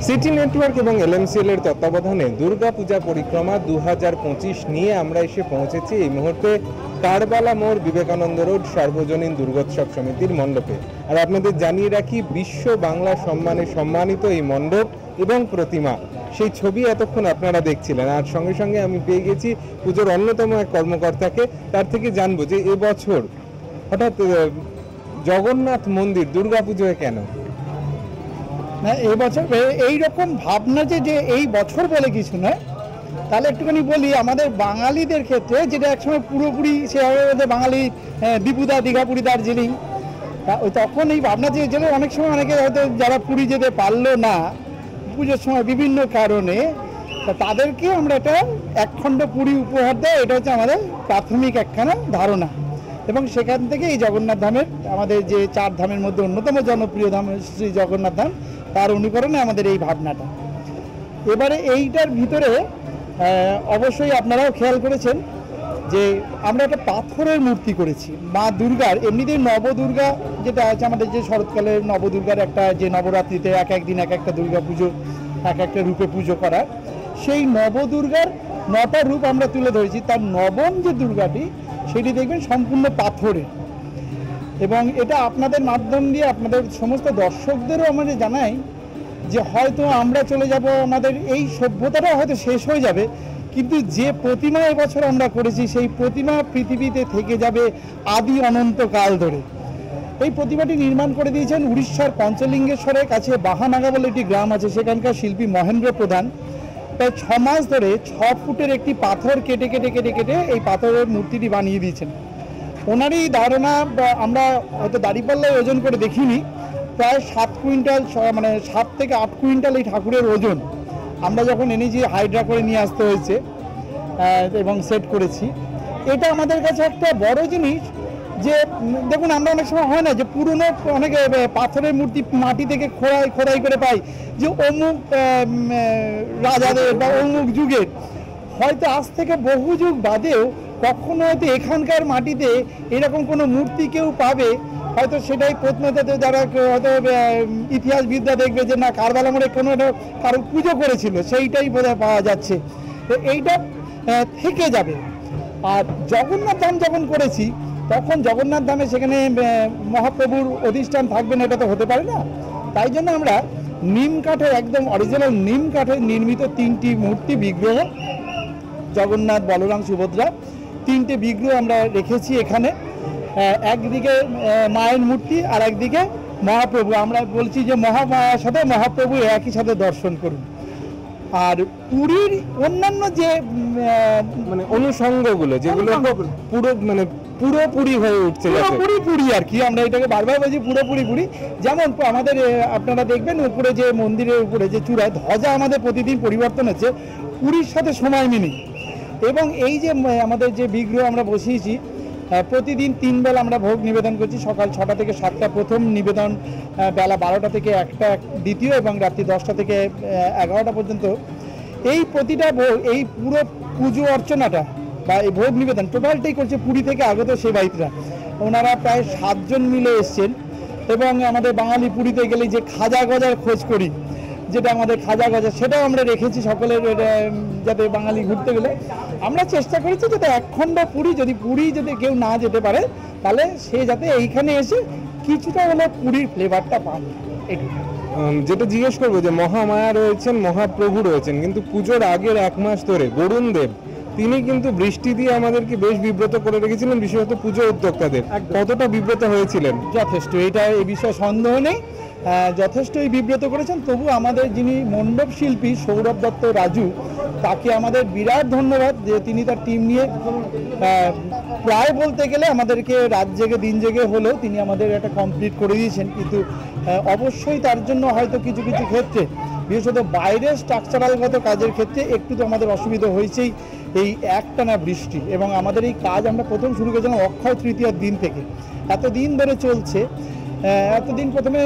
সিটি নেটওয়ার্ক এবং এলএমসিএল এর তত্ত্বাবধানে দুর্গাপূজা পরিক্রমা 2025 নিয়ে আমরা এসে পৌঁছেছি এই মুহূর্তে কারবালা মোড় বিবেকানন্দ রোড সার্বজনীন দুর্গোৎসব সমিতির মণ্ডপে। আর আপনাদের জানিয়ে রাখি, বিশ্ব বাংলা সম্মানে সম্মানিত এই মণ্ডপ এবং প্রতিমা, সেই ছবি এতক্ষণ আপনারা দেখছিলেন। আর সঙ্গে সঙ্গে আমি পেয়ে গেছি পুজোর অন্যতম এক কর্মকর্তাকে। তার থেকে জানবো যে এবছর হঠাৎ জগন্নাথ মন্দির দুর্গাপুজোয় কেন? না, এবছর এইরকম ভাবনা যে এই বছর বলে কিছু নয়। তাহলে একটুখানি বলি, আমাদের বাঙালিদের ক্ষেত্রে যেটা একসময় পুরোপুরি সেভাবে বাঙালি দীপুদা, দীঘা, পুরী, দার্জিলিং, তখন এই ভাবনা যে অনেক সময় অনেকে হয়তো যারা পুরী যেতে পারলো না পুজোর সময় বিভিন্ন কারণে, তাদেরকে আমরা একটা একখণ্ড পুরী উপহার দেয়। এটা হচ্ছে আমাদের প্রাথমিক একখানা ধারণা। এবং সেখান থেকে এই জগন্নাথ ধামের, আমাদের যে 4 ধামের মধ্যে অন্যতম জনপ্রিয় ধাম শ্রী জগন্নাথ ধাম, তার অনুকরণে আমাদের এই ভাবনাটা। এবারে এইটার ভিতরে অবশ্যই আপনারাও খেয়াল করেছেন যে আমরা একটা পাথরের মূর্তি করেছি মা দুর্গার। এমনিতেই নবদুর্গা যেটা আছে আমাদের, যে শরৎকালের নবদুর্গার একটা, যে নবরাত্রিতে এক একদিন এক একটা দুর্গা পুজো, এক একটা রূপে পুজো করার, সেই নবদুর্গার 9টা রূপ আমরা তুলে ধরেছি। তার নবম যে দুর্গাটি, সেটি দেখবেন সম্পূর্ণ পাথরের। এবং এটা আপনাদের মাধ্যম দিয়ে আপনাদের সমস্ত দর্শকদেরও আমরা জানাই যে হয়তো আমরা চলে যাব, আমাদের এই সভ্যতাটা হয়তো শেষ হয়ে যাবে, কিন্তু যে প্রতিমা এবছর আমরা করেছি সেই প্রতিমা পৃথিবীতে থেকে যাবে আদি অনন্তকাল ধরে। এই প্রতিমাটি নির্মাণ করে দিয়েছেন উড়িষ্যার পঞ্চলিঙ্গেশ্বরের কাছে বাহানাগা বলে একটি গ্রাম আছে, সেখানকার শিল্পী মহেন্দ্র প্রধান। প্রায় 6 মাস ধরে 6 ফুটের একটি পাথর কেটে কেটে কেটে কেটে এই পাথরের মূর্তিটি বানিয়ে দিয়েছেন। ওনারই ধারণা, আমরা হয়তো দাঁড়িপাল্লায় ওজন করে দেখিনি, প্রায় 7 কুইন্টাল, মানে 7 থেকে 8 কুইন্টাল এই ঠাকুরের ওজন আমরা যখন এনেছি হাইড্রা করে নিয়ে আসতে হয়েছে এবং সেট করেছি। এটা আমাদের কাছে একটা বড় জিনিস যে দেখুন, আমরা অনেক সময় হয় না যে পুরনো অনেক পাথরের মূর্তি মাটি থেকে খোদাই করে পাই, যে অমুক রাজাদের বা অমুক যুগের, হয়তো আজ থেকে বহু যুগ বাদেও কখনো হয়তো এখানকার মাটিতে এরকম কোনো মূর্তি কেউ পাবে, হয়তো সেটাই প্রত্নতত্ত্ব যারা হয়তো ইতিহাসবিদরা দেখবে যে না, কারবালা মোড়ে কোনো কারো পুজো করেছিল, সেইটাই বোধহয় পাওয়া যাচ্ছে। তো এইটা থেকে যাবে। আর জগন্নাথ ধাম যখন করেছি, তখন জগন্নাথ ধামে সেখানে মহাপ্রভুর অধিষ্ঠান থাকবেন, এটা তো হতে পারে না। তাই জন্য আমরা নিম কাঠের, একদম অরিজিনাল নিম কাঠের নির্মিত 3টি মূর্তি বিগ্রহ, জগন্নাথ, বলরাম, সুভদ্রা, 3টে বিগ্রহ আমরা রেখেছি এখানে। একদিকে মায়ের মূর্তি আর একদিকে মহাপ্রভু। আমরা বলছি যে মহামায়ার সাথে মহাপ্রভু একই সাথে দর্শন করুন। আর পুরীর অন্যান্য যে মানে অনুষঙ্গগুলো, যেগুলো পুরো মানে পুরোপুরি হয়ে উঠছে, পুরোপুরি আর কি, আমরা এটাকে বারবার বলছি পুরোপুরি পুরি। যেমন আমাদের আপনারা দেখবেন উপরে যে মন্দিরের উপরে যে চূড়ায় ধ্বজা আমাদের প্রতিদিন পরিবর্তন হচ্ছে, পুরীর সাথে সময় মিলে। এবং এই যে আমাদের যে বিগ্রহ আমরা বসিয়েছি, প্রতিদিন 3 বেলা আমরা ভোগ নিবেদন করছি। সকাল 6টা থেকে 7টা প্রথম নিবেদন, বেলা 12টা থেকে 1টা দ্বিতীয়, এবং রাত্রি 10টা থেকে 11টা পর্যন্ত। এই প্রতিটা ভোগ, এই পুরো পুজো অর্চনাটা বা এই ভোগ নিবেদন টোটালটাই করছে পুরী থেকে আগত সেবায়িতরা। ওনারা প্রায় 7 জন মিলে এসছেন। এবং আমাদের বাঙালি পুরীতে গেলে যে খাজা গজার খোঁজ করি, যেটা আমাদের খাজা গজা, সেটাও আমরা রেখেছি সকলের, যাতে বাঙালি ঘুরতে গেলে আমরা চেষ্টা করেছি যাতে একখণ্ড পুরী, যদি পুরী যদি কেউ না যেতে পারে, তাহলে সে যাতে এইখানে এসে কিছুটা হলে পুরীর ফ্লেভারটা পান। যেটা জিজ্ঞেস করবো যে মহামায়া রয়েছেন, মহাপ্রভু রয়েছেন, কিন্তু পুজোর আগের 1 মাস ধরে বরুণ দেব, তিনি কিন্তু বৃষ্টি দিয়ে আমাদেরকে বেশ বিব্রত করে রেখেছিলেন, বিশেষত পুজো উদ্যোক্তাদের। কতটা বিব্রত হয়েছিলেন? যথেষ্ট, এটা এই বিষয়ে সন্দেহ নেই, যথেষ্টই বিব্রত করেছেন। তবু আমাদের যিনি মণ্ডপ শিল্পী সৌরভ দত্ত রাজু, তাকে আমাদের বিরাট ধন্যবাদ যে তিনি তার টিম নিয়ে প্রায় বলতে গেলে আমাদেরকে রাত জেগে দিন জেগে হলেও তিনি আমাদের একটা কমপ্লিট করে দিয়েছেন। কিন্তু অবশ্যই তার জন্য হয়তো কিছু কিছু ক্ষেত্রে, বিশেষত বাইরের স্ট্রাকচারালগত কাজের ক্ষেত্রে একটু তো আমাদের অসুবিধা হয়েছেই, এই একটানা বৃষ্টি। এবং আমাদের এই কাজ আমরা প্রথম শুরু করেছিলাম অক্ষয় তৃতীয়ার দিন থেকে, এতদিন ধরে চলছে। এতদিন প্রথমে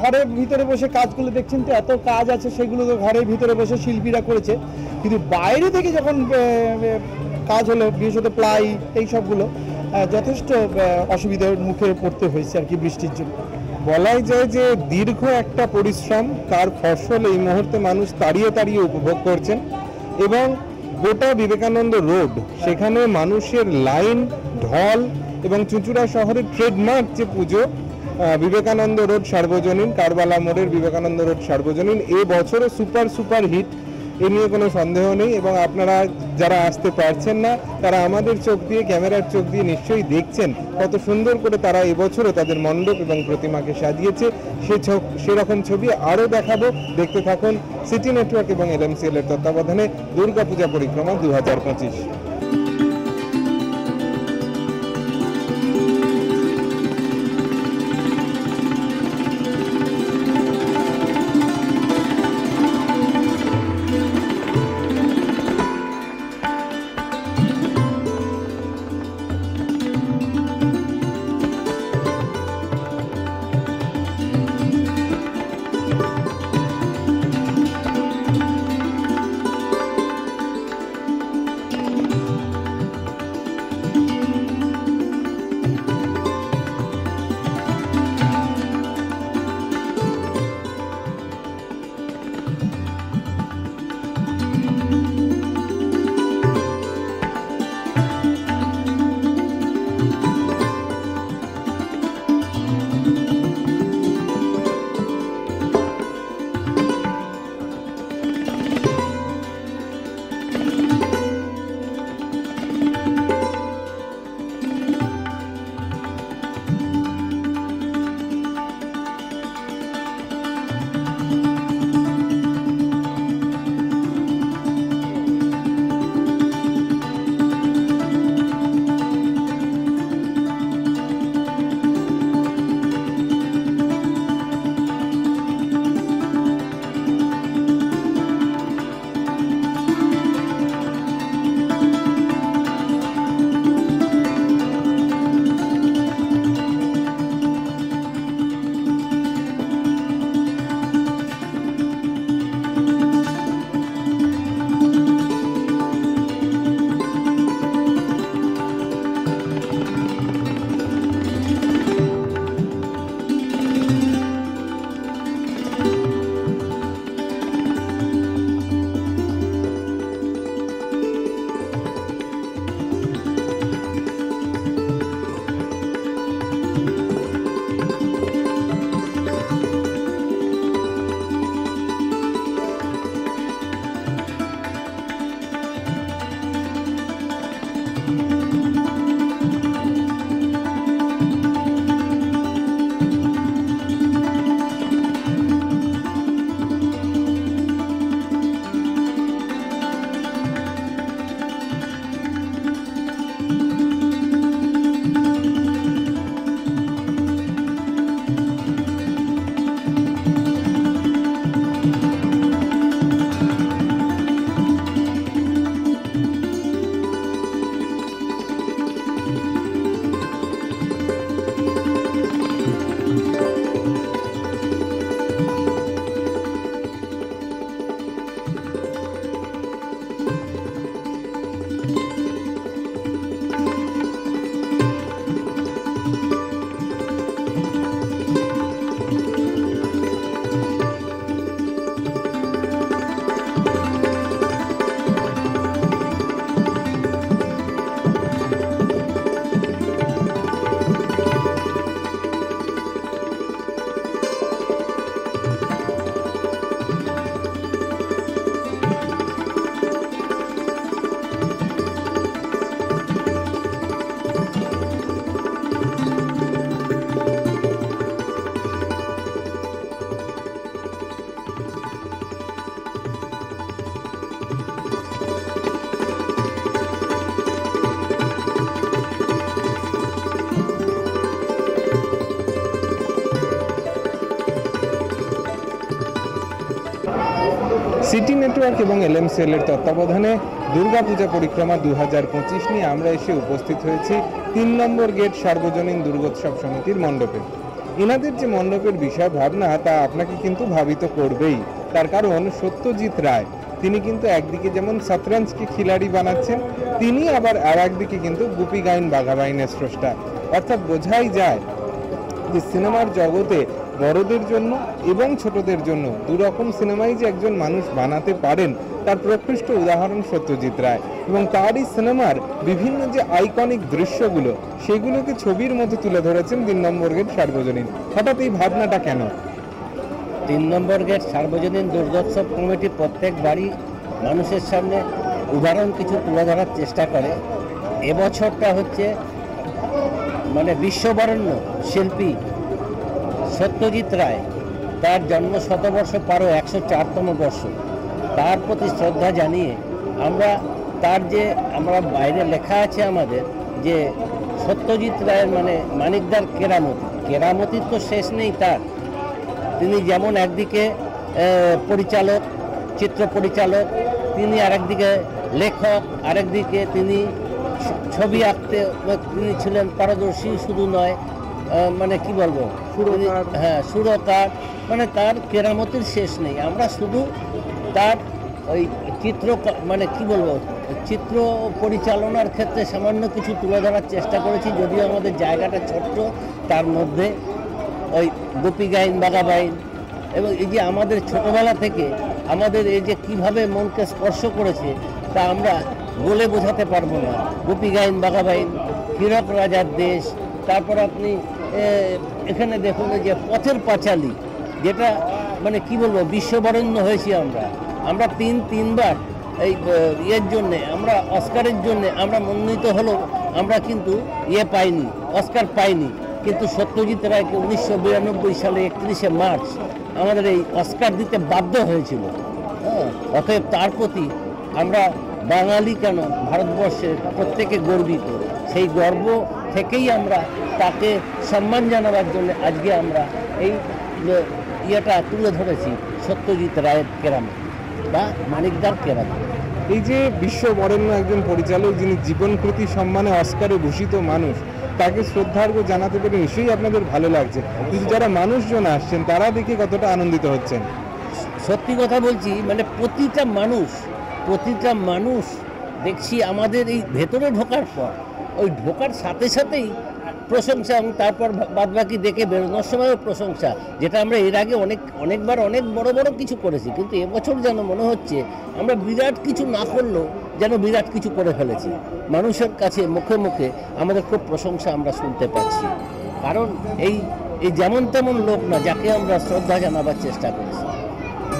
ঘরের ভিতরে বসে কাজগুলো দেখছেন, তো এত কাজ আছে, সেগুলো তো ঘরের ভিতরে বসে শিল্পীরা করেছে। কিন্তু বাইরে থেকে যখন কাজ হলো, বিশেষত প্লাই, এই সবগুলো যথেষ্ট অসুবিধার মুখে পড়তে হয়েছে আর কি, বৃষ্টির জন্য। বলাই যায় যে দীর্ঘ একটা পরিশ্রম, তার ফসল এই মুহূর্তে মানুষ তাড়িয়ে তাড়িয়ে উপভোগ করছেন। এবং গোটা বিবেকানন্দ রোড, সেখানে মানুষের লাইন, ঢল এবং চুঁচুড়া শহরের ট্রেডমার্ক যে পুজো বিবেকানন্দ রোড সার্বজনীন, কারবালা মোড়ের বিবেকানন্দ রোড সার্বজনীন, এ বছরও সুপার হিট, এ নিয়ে কোনো সন্দেহ নেই। এবং আপনারা যারা আসতে পারছেন না, তারা আমাদের চোখ দিয়ে, ক্যামেরার চোখ দিয়ে নিশ্চয়ই দেখছেন কত সুন্দর করে তারা এবছরও তাদের মণ্ডপ এবং প্রতিমাকে সাজিয়েছে। সেরকম ছবি আরও দেখাবো, দেখতে থাকুন সিটি নেটওয়ার্ক এবং LMCL এর তত্ত্বাবধানে দুর্গাপূজা পরিক্রমা 2025। সিটি নেটওয়ার্ক এবং LMCL এর তত্ত্বাবধানে দুর্গাপূজা পরিক্রমা 2025 নিয়ে আমরা এসে উপস্থিত হয়েছি 3 নম্বর গেট সার্বজনীন দুর্গোৎসব সমিতির মণ্ডপে। এনাদের যে মণ্ডপের বিষয় ভাবনা তা আপনাকে কিন্তু ভাবিত করবেই, তার কারণ সত্যজিৎ রায় তিনি কিন্তু একদিকে যেমন শতরঞ্জকে খিলাড়ি বানাচ্ছেন, তিনি আবার আর একদিকে কিন্তু গুপি গাইন বাঘা বাইনের স্রষ্টা। অর্থাৎ বোঝাই যায় যে সিনেমার জগতে বড়দের জন্য এবং ছোটদের জন্য দুরকম সিনেমাই যে একজন মানুষ বানাতে পারেন তার প্রকৃষ্ট উদাহরণ সত্যজিৎ রায়। এবং তারই সিনেমার বিভিন্ন যে আইকনিক দৃশ্যগুলো সেগুলোকে ছবির মতো তুলে ধরেছেন 3 নম্বর গেট সার্বজনীন। হঠাৎ এই ভাবনাটা কেন? 3 নম্বর গেট সার্বজনীন দুর্গোৎসব কমিটি প্রত্যেকবারই মানুষের সামনে উদাহরণ কিছু তুলে ধরার চেষ্টা করে। এবছরটা হচ্ছে মানে বিশ্ববরেণ্য শিল্পী সত্যজিৎ রায়, তার জন্ম শতবর্ষ পারো 104তম বর্ষ। তার প্রতি শ্রদ্ধা জানিয়ে আমরা তার যে আমরা বাইরে লেখা আছে আমাদের যে সত্যজিৎ রায়ের মানে মানিকদার কেরামতির তো শেষ নেই তার। তিনি যেমন একদিকে পরিচালক, চিত্র পরিচালক, তিনি আরেকদিকে লেখক, আরেকদিকে তিনি ছবি আঁকতে তিনি ছিলেন পারদর্শী। শুধু নয় মানে কি বলবো, হ্যাঁ সুরকার, মানে তার কেরামতির শেষ নেই। আমরা শুধু তার ওই চিত্র মানে কি বলবো চিত্র পরিচালনার ক্ষেত্রে সামান্য কিছু তুলে ধরার চেষ্টা করেছি, যদিও আমাদের জায়গাটা ছোট্ট। তার মধ্যে ওই গোপী গাইন বাঘা বাইন এবং এই যে আমাদের ছোটবেলা থেকে আমাদের এই যে কিভাবে মনকে স্পর্শ করেছে তা আমরা বলে বোঝাতে পারবো না। গোপী গাইন বাঘা বাইন, হীরক রাজার দেশ, তারপর আপনি এখানে দেখুন যে পথের পাঁচালী, যেটা মানে কি বলবো বিশ্ববরেণ্য হয়েছি আমরা তিনবার এই ইয়ের জন্যে, আমরা অস্কারের জন্যে আমরা মনোনীত হলো, আমরা কিন্তু পাইনি, অস্কার পাইনি। কিন্তু সত্যজিৎ রায়কে 1992 সালে 31শে মার্চ আমাদের এই অস্কার দিতে বাধ্য হয়েছিল। অতএব তার প্রতি আমরা বাঙালি কেন ভারতবর্ষের প্রত্যেকে গর্বিত। সেই গর্ব থেকেই আমরা তাকে সম্মান জানাবার জন্য আজকে আমরা এই ইয়েটা তুলে ধরেছি, সত্যজিৎ রায়ের কেরামতি বা মানিকদার কেরামতি। এই যে বিশ্ববরেণ্য একজন পরিচালক যিনি জীবনকৃতি সম্মানে অস্কারে ভূষিত মানুষ, তাকে শ্রদ্ধার্ঘ্য জানাতে পেরে নিশ্চয়ই আপনাদের ভালো লাগছে, কিন্তু যারা মানুষজন আসছেন তারা দেখে কতটা আনন্দিত হচ্ছেন? সত্যি কথা বলছি, মানে প্রতিটা মানুষ দেখছি আমাদের এই ভেতরে ঢোকার পর ওই ঢোকার সাথে সাথেই প্রশংসা, এবং তারপর বাদবাকি দেখে বেরোনোর সময়ও প্রশংসা, যেটা আমরা এর আগে অনেকবার অনেক বড় বড় কিছু করেছি, কিন্তু এবছর যেন মনে হচ্ছে আমরা বিরাট কিছু না করলেও যেন বিরাট কিছু করে ফেলেছি। মানুষের কাছে মুখে মুখে আমাদের খুব প্রশংসা আমরা শুনতে পাচ্ছি, কারণ এই যেমন তেমন লোক না যাকে আমরা শ্রদ্ধা জানাবার চেষ্টা করেছি।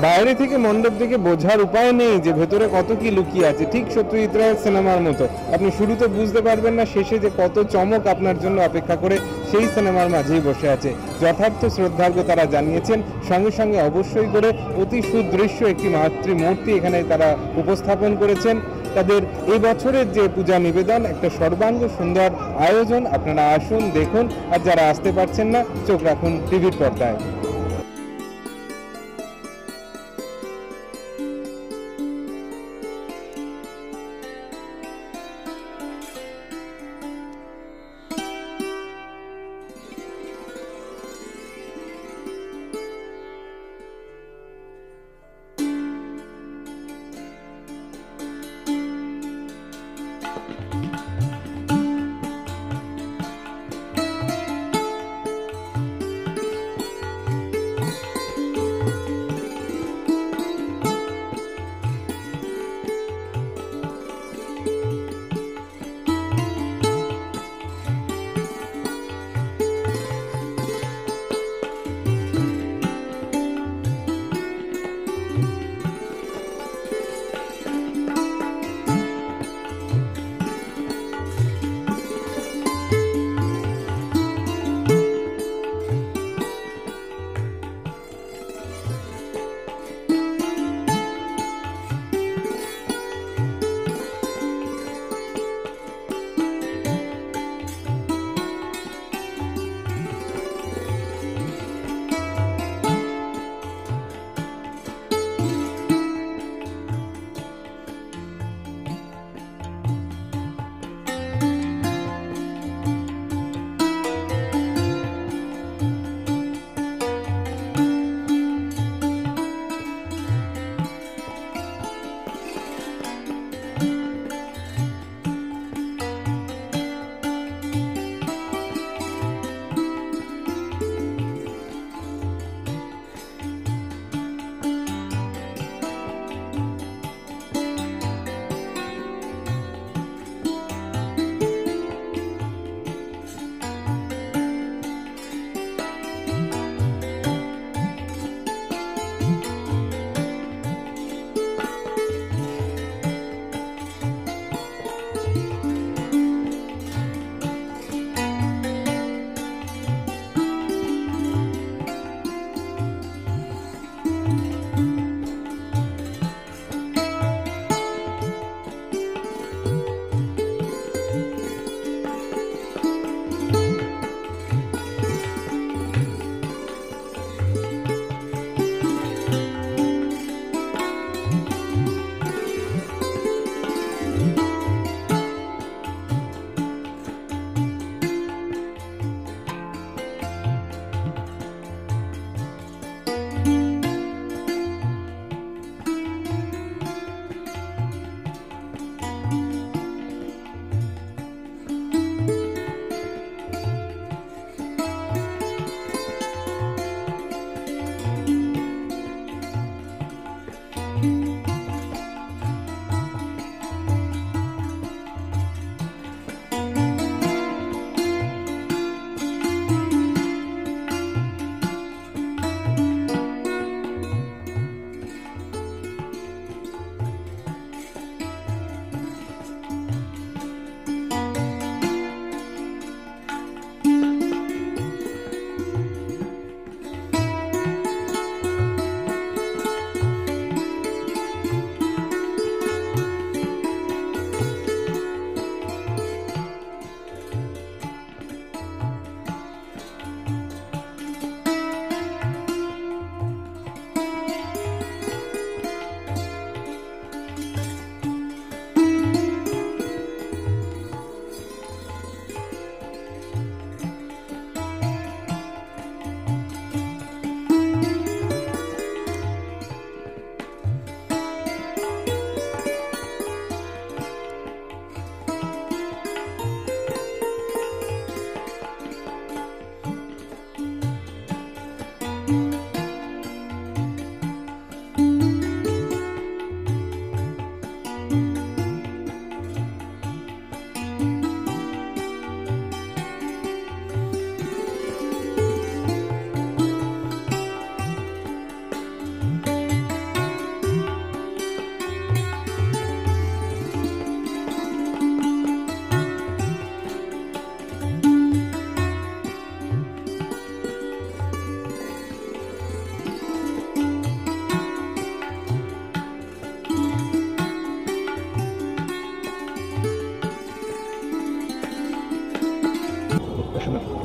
বাইরে থেকে মণ্ডপ দেখে বোঝার উপায় নেই যে ভেতরে কত কি লুকিয়ে আছে, ঠিক সত্যজিৎ রায়ের সিনেমার মতো। আপনি শুরুতে বুঝতে পারবেন না, শেষে যে কত চমক আপনার জন্য অপেক্ষা করে সেই সিনেমার মাঝেই বসে আছে। যথার্থ শ্রদ্ধার্ঘ্য তারা জানিয়েছেন, সঙ্গে সঙ্গে অবশ্যই করে অতি সুদৃশ্য একটি মাতৃমূর্তি এখানে তারা উপস্থাপন করেছেন। তাদের এই বছরের যে পূজা নিবেদন একটা সর্বাঙ্গ সুন্দর আয়োজন। আপনারা আসুন, দেখুন, আর যারা আসতে পারছেন না চোখ রাখুন টিভির পর্দায়।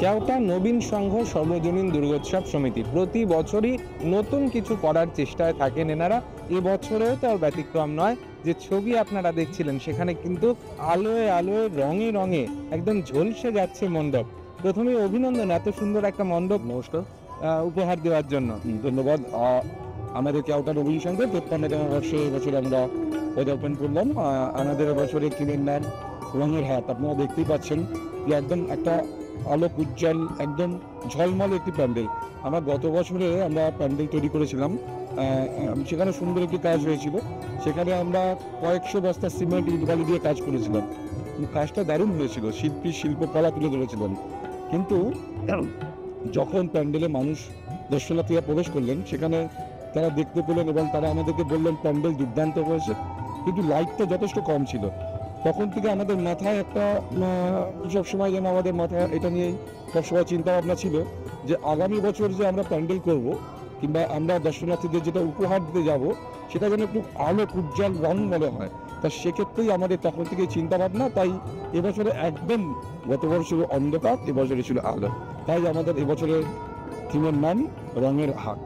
কেওটা নবীন সংঘ সর্বজনীন দুর্গোৎসব সমিতি প্রতি বছরই নতুন কিছু করার চেষ্টায় থাকেন এনারা। এবছরেও তার ব্যতিক্রম নয়। যে ছবি আপনারা দেখছিলেন সেখানে কিন্তু আলোয় আলোয় রঙে রঙে একদম ঝলসে যাচ্ছে মণ্ডপ। প্রথমে অভিনন্দন এত সুন্দর একটা মণ্ডপ নমস্কার, উপহার দেওয়ার জন্য। ধন্যবাদ। আমাদের কেওটা নবীন সংঘে 53তম বর্ষে এবছর আমরা পদার্পণ করলাম। আমাদের এবছরে কিনে নেন রঙের হাত। আপনারা দেখতেই পাচ্ছেন যে একদম একটা আলোক উজ্জ্বল একদম ঝলমলে একটি প্যান্ডেল। আমরা গত বছরে আমরা প্যান্ডেল তৈরি করেছিলাম, সেখানে সুন্দর একটি কাজ হয়েছিল। সেখানে আমরা কয়েকশো বস্তা সিমেন্ট ইট বালি দিয়ে কাজ করেছিলাম। কাজটা দারুণ হয়েছিল, শিল্পী শিল্পকলা তুলে ধরেছিলেন। কিন্তু যখন প্যান্ডেলে মানুষ দর্শনার্থীরা প্রবেশ করলেন সেখানে তারা দেখতে পেলেন এবং তারা আমাদেরকে বললেন প্যান্ডেল দুর্দান্ত হয়েছে, কিন্তু লাইটটা যথেষ্ট কম ছিল। তখন থেকে আমাদের মাথায় একটা সবসময় যেন আমাদের মাথায় এটা নিয়েই সবসময় চিন্তা ভাবনা ছিল যে আগামী বছর যে আমরা প্যান্ডেল করব কিংবা আমরা দর্শনার্থীদের যেটা উপহার দিতে যাব সেটা যেন একটু আলো উজ্জ্বল রং মনে হয়। তা সেক্ষেত্রেই আমাদের তখন থেকে চিন্তা ভাবনা। তাই এবছরে একদম গত বছর ছিল অন্ধকার, এবছরে ছিল আলো। তাই আমাদের এবছরের থিমের নাম রঙের হাট।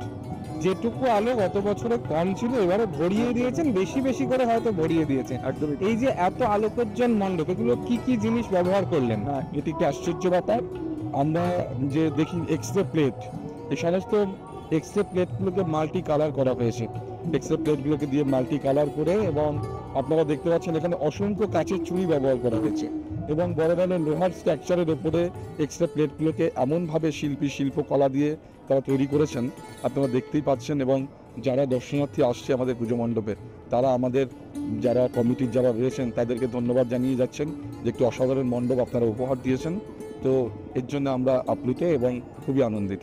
যেটুকু আলো গত বছরে কম ছিল এবারে ভরিয়ে দিয়েছেন, বেশি বেশি করে হয়তো ভরিয়ে দিয়েছেন। একদম এই যে এত আলোকোজ্জ্বল মণ্ডপ, এগুলো কি কি জিনিস ব্যবহার করলেন? এটি একটি আশ্চর্য ব্যাপার। আমরা যে দেখি এক্সরে প্লেট, এই সমস্ত এক্সরে প্লেটগুলোকে মাল্টি কালার করা হয়েছে। এক্সরে প্লেটগুলোকে দিয়ে মাল্টি কালার করে এবং আপনারা দেখতে পাচ্ছেন এখানে অসংখ্য কাঁচের চুড়ি ব্যবহার করা হয়েছে এবং বড় বড় লোহার স্ট্রাকচারের উপরে এক্সরে প্লেটগুলোকে এমনভাবে শিল্পী শিল্পকলা দিয়ে তারা তৈরি করেছেন আপনারা দেখতেই পাচ্ছেন। এবং যারা দর্শনার্থী আসছে আমাদের পুজো মণ্ডপে তারা আমাদের যারা কমিটির যারা রয়েছেন তাদেরকে ধন্যবাদ জানিয়ে যাচ্ছেন যে একটি অসাধারণ মণ্ডপ আপনারা উপহার দিয়েছেন। তো এর জন্য আমরা আপ্লুত এবং খুবই আনন্দিত।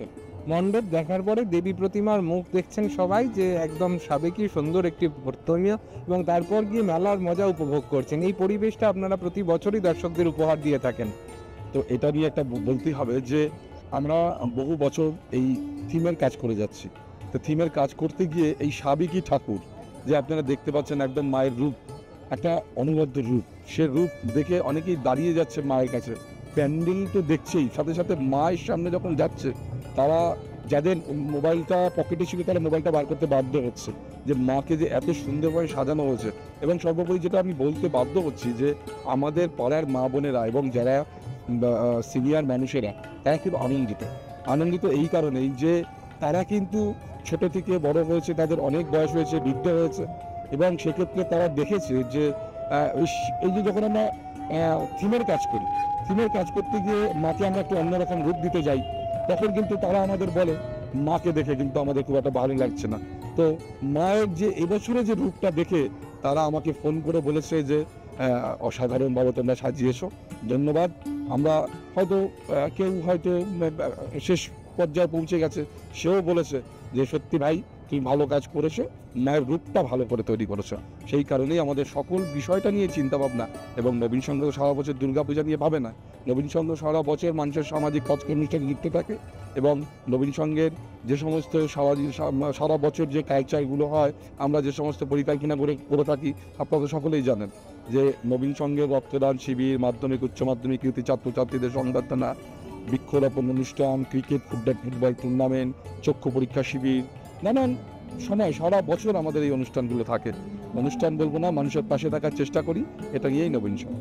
মণ্ডপ দেখার পরে দেবী প্রতিমার মুখ দেখছেন সবাই, যে একদম সাবেকি সুন্দর একটি ধর্মীয়, এবং তারপর গিয়ে মেলার মজা উপভোগ করছেন। এই পরিবেশটা আপনারা প্রতি বছরই দর্শকদের উপহার দিয়ে থাকেন। তো এটা নিয়ে একটা বলতেই হবে যে আমরা বহু বছর এই থিমের কাজ করে যাচ্ছি। তো থিমের কাজ করতে গিয়ে এই সাবেকি ঠাকুর যে আপনারা দেখতে পাচ্ছেন একদম মায়ের রূপ, একটা অনবদ্য রূপ, সে রূপ দেখে অনেকেই দাঁড়িয়ে যাচ্ছে মায়ের কাছে। প্যান্ডেল তো দেখছেই, সাথে সাথে মায়ের সামনে যখন যাচ্ছে তারা যাদের মোবাইলটা পকেটে ছিল তারা মোবাইলটা বার করতে বাধ্য হচ্ছে যে মাকে যে এত সুন্দরভাবে সাজানো হয়েছে। এবং সর্বোপরি যেটা আমি বলতে বাধ্য হচ্ছি যে আমাদের পাড়ার মা বোনেরা এবং যারা সিনিয়র মানুষেরা তারা খুব আনন্দিত এই কারণেই যে তারা কিন্তু ছোট থেকে বড় হয়েছে, তাদের অনেক বয়স হয়েছে, বৃদ্ধ হয়েছে, এবং সেক্ষেত্রে তারা দেখেছে যে এই যে যখন আমরা থিমের কাজ করি, থিমের কাজ করতে গিয়ে মাকে আমরা একটু অন্যরকম রূপ দিতে যাই, তখন কিন্তু তারা আমাদের বলে মাকে দেখে কিন্তু আমাদের খুব একটা ভালো লাগছে না। তো মায়ের যে এবছরে যে রূপটা দেখে তারা আমাকে ফোন করে বলেছে যে অসাধারণভাবে তোমরা সাজিয়েছো, ধন্যবাদ। আমরা হয়তো কেউ হয়তো শেষ পর্যায়ে পৌঁছে গেছে, সেও বলেছে যে সত্যি ভাই তুমি ভালো কাজ করেছো, মায়ের রূপটা ভালো করে তৈরি করেছো। সেই কারণেই আমাদের সকল বিষয়টা নিয়ে চিন্তা ভাবনা। এবং নবীন সংঘ সারা বছর দুর্গাপূজা নিয়ে পাবে না, নবীন সংঘ সারা বছর মানুষের সামাজিক কাজ অনুষ্ঠানে লিখতে থাকে। এবং নবীন সংঘের যে সমস্ত সারা বছর যে কালচারগুলো হয়, আমরা যে সমস্ত পরিকল্পনা করে থাকি আপনারা সকলেই জানেন যে নবীন সংঘের রক্তদান শিবির, মাধ্যমিক উচ্চ মাধ্যমিক কৃতি ছাত্রছাত্রীদের সংবর্ধনা, বৃক্ষরোপণ অনুষ্ঠান, ক্রিকেট ফুটবল টুর্নামেন্ট, চক্ষু পরীক্ষা শিবির, নানান সময় সারা বছর আমাদের এই অনুষ্ঠানগুলো থাকে। অনুষ্ঠান বলবো না, মানুষের পাশে থাকার চেষ্টা করি, এটা নিয়েই নবীন সংঘ।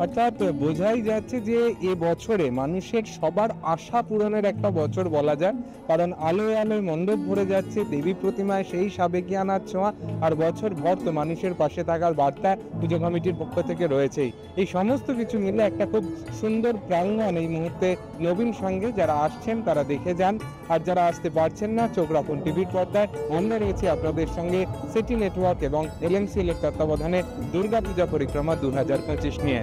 অর্থাৎ বোঝাই যাচ্ছে যে এ বছরে মানুষের সবার আশা পূরণের একটা বছর বলা যায়, কারণ আলোয় আলোয় মণ্ডপ ভরে যাচ্ছে, দেবী প্রতিমায় সেই সাবেকিয়ানার ছোঁয়া, আর বছর ভর তো মানুষের পাশে থাকার বার্তা পুজো কমিটির পক্ষ থেকে রয়েছেই। এই সমস্ত কিছু মিলে একটা খুব সুন্দর প্রাঙ্গণ এই মুহূর্তে নবীন সঙ্গে যারা আসছেন তারা দেখে যান, আর যারা আসতে পারছেন না চোখ রাখুন টিভির পর্দায়। আমরা রয়েছি আপনাদের সঙ্গে সিটি নেটওয়ার্ক এবং LMCL এর তত্ত্বাবধানে দুর্গাপূজা পরিক্রমা 2025 নিয়ে।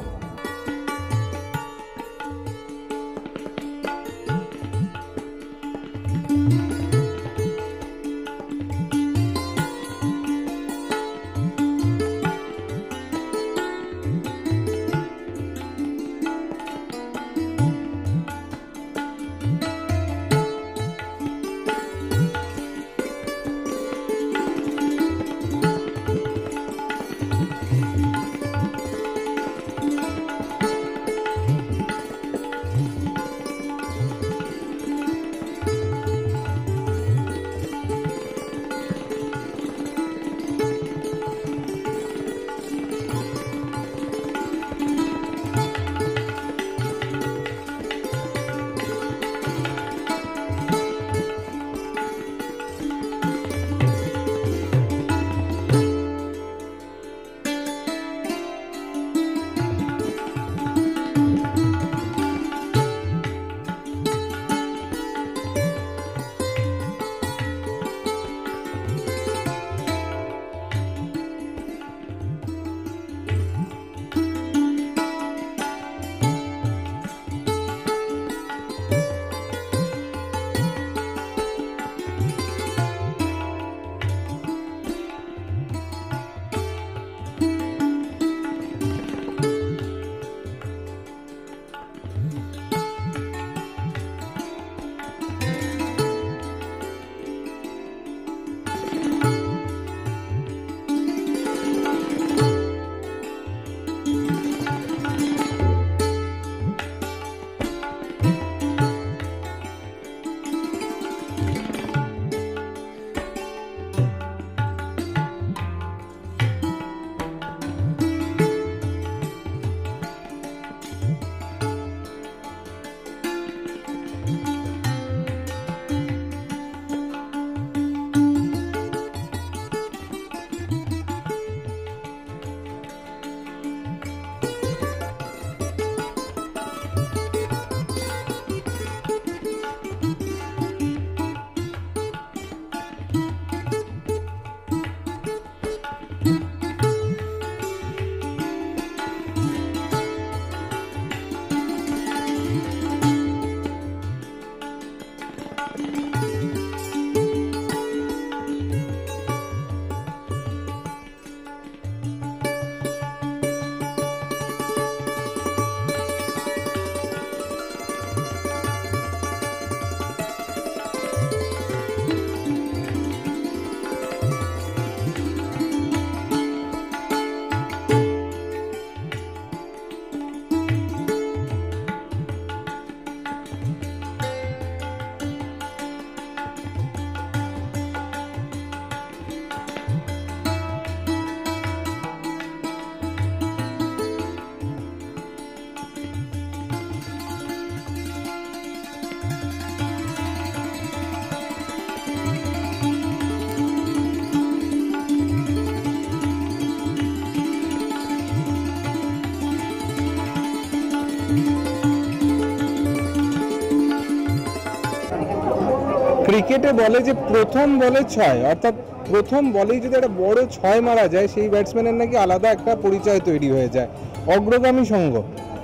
ক্রিকেটে বলে যে প্রথম বলে 6, অর্থাৎ প্রথম বলেই যদি একটা বড় 6 মারা যায় সেই ব্যাটসম্যানের নাকি আলাদা একটা পরিচয় তৈরি হয়ে যায়। অগ্রগামী সংঘ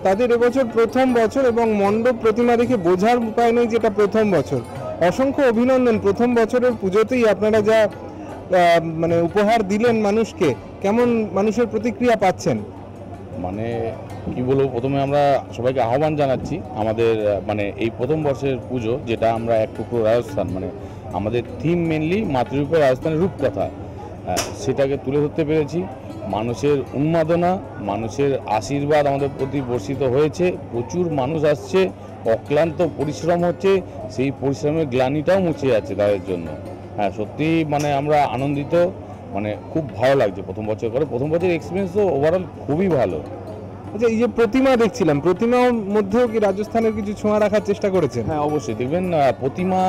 তাদের এবছর প্রথম বছর এবং মণ্ডপ প্রতিমা দেখে বোঝার উপায় নেই যেটা প্রথম বছর। অসংখ্য অভিনন্দন, প্রথম বছরের পুজোতেই আপনারা যা মানে উপহার দিলেন মানুষকে, কেমন মানুষের প্রতিক্রিয়া পাচ্ছেন? মানে কি বলবো, প্রথমে আমরা সবাইকে আহ্বান জানাচ্ছি আমাদের মানে এই প্রথম বর্ষের পুজো, যেটা আমরা এক টুকরো রাজস্থান, মানে আমাদের থিম মেনলি মাতৃরূপে রাজস্থানের রূপকথা, সেটাকে তুলে ধরতে পেরেছি। মানুষের উন্মাদনা, মানুষের আশীর্বাদ আমাদের প্রতি বর্ষিত হয়েছে, প্রচুর মানুষ আসছে, অক্লান্ত পরিশ্রম হচ্ছে, সেই পরিশ্রমের গ্লানিটাও মুছে যাচ্ছে তাদের জন্য। হ্যাঁ, সত্যি মানে আমরা আনন্দিত, মানে খুব ভালো লাগছে প্রথম বছর করে। প্রথম বছরের এক্সপিরিয়েন্স তো ওভারঅল খুবই ভালো। আচ্ছা, এই যে প্রতিমা দেখছিলাম, প্রতিমার মধ্যেও কি রাজস্থানের কিছু ছোঁয়া রাখার চেষ্টা করেছেন? হ্যাঁ, অবশ্যই। দেখবেন প্রতিমা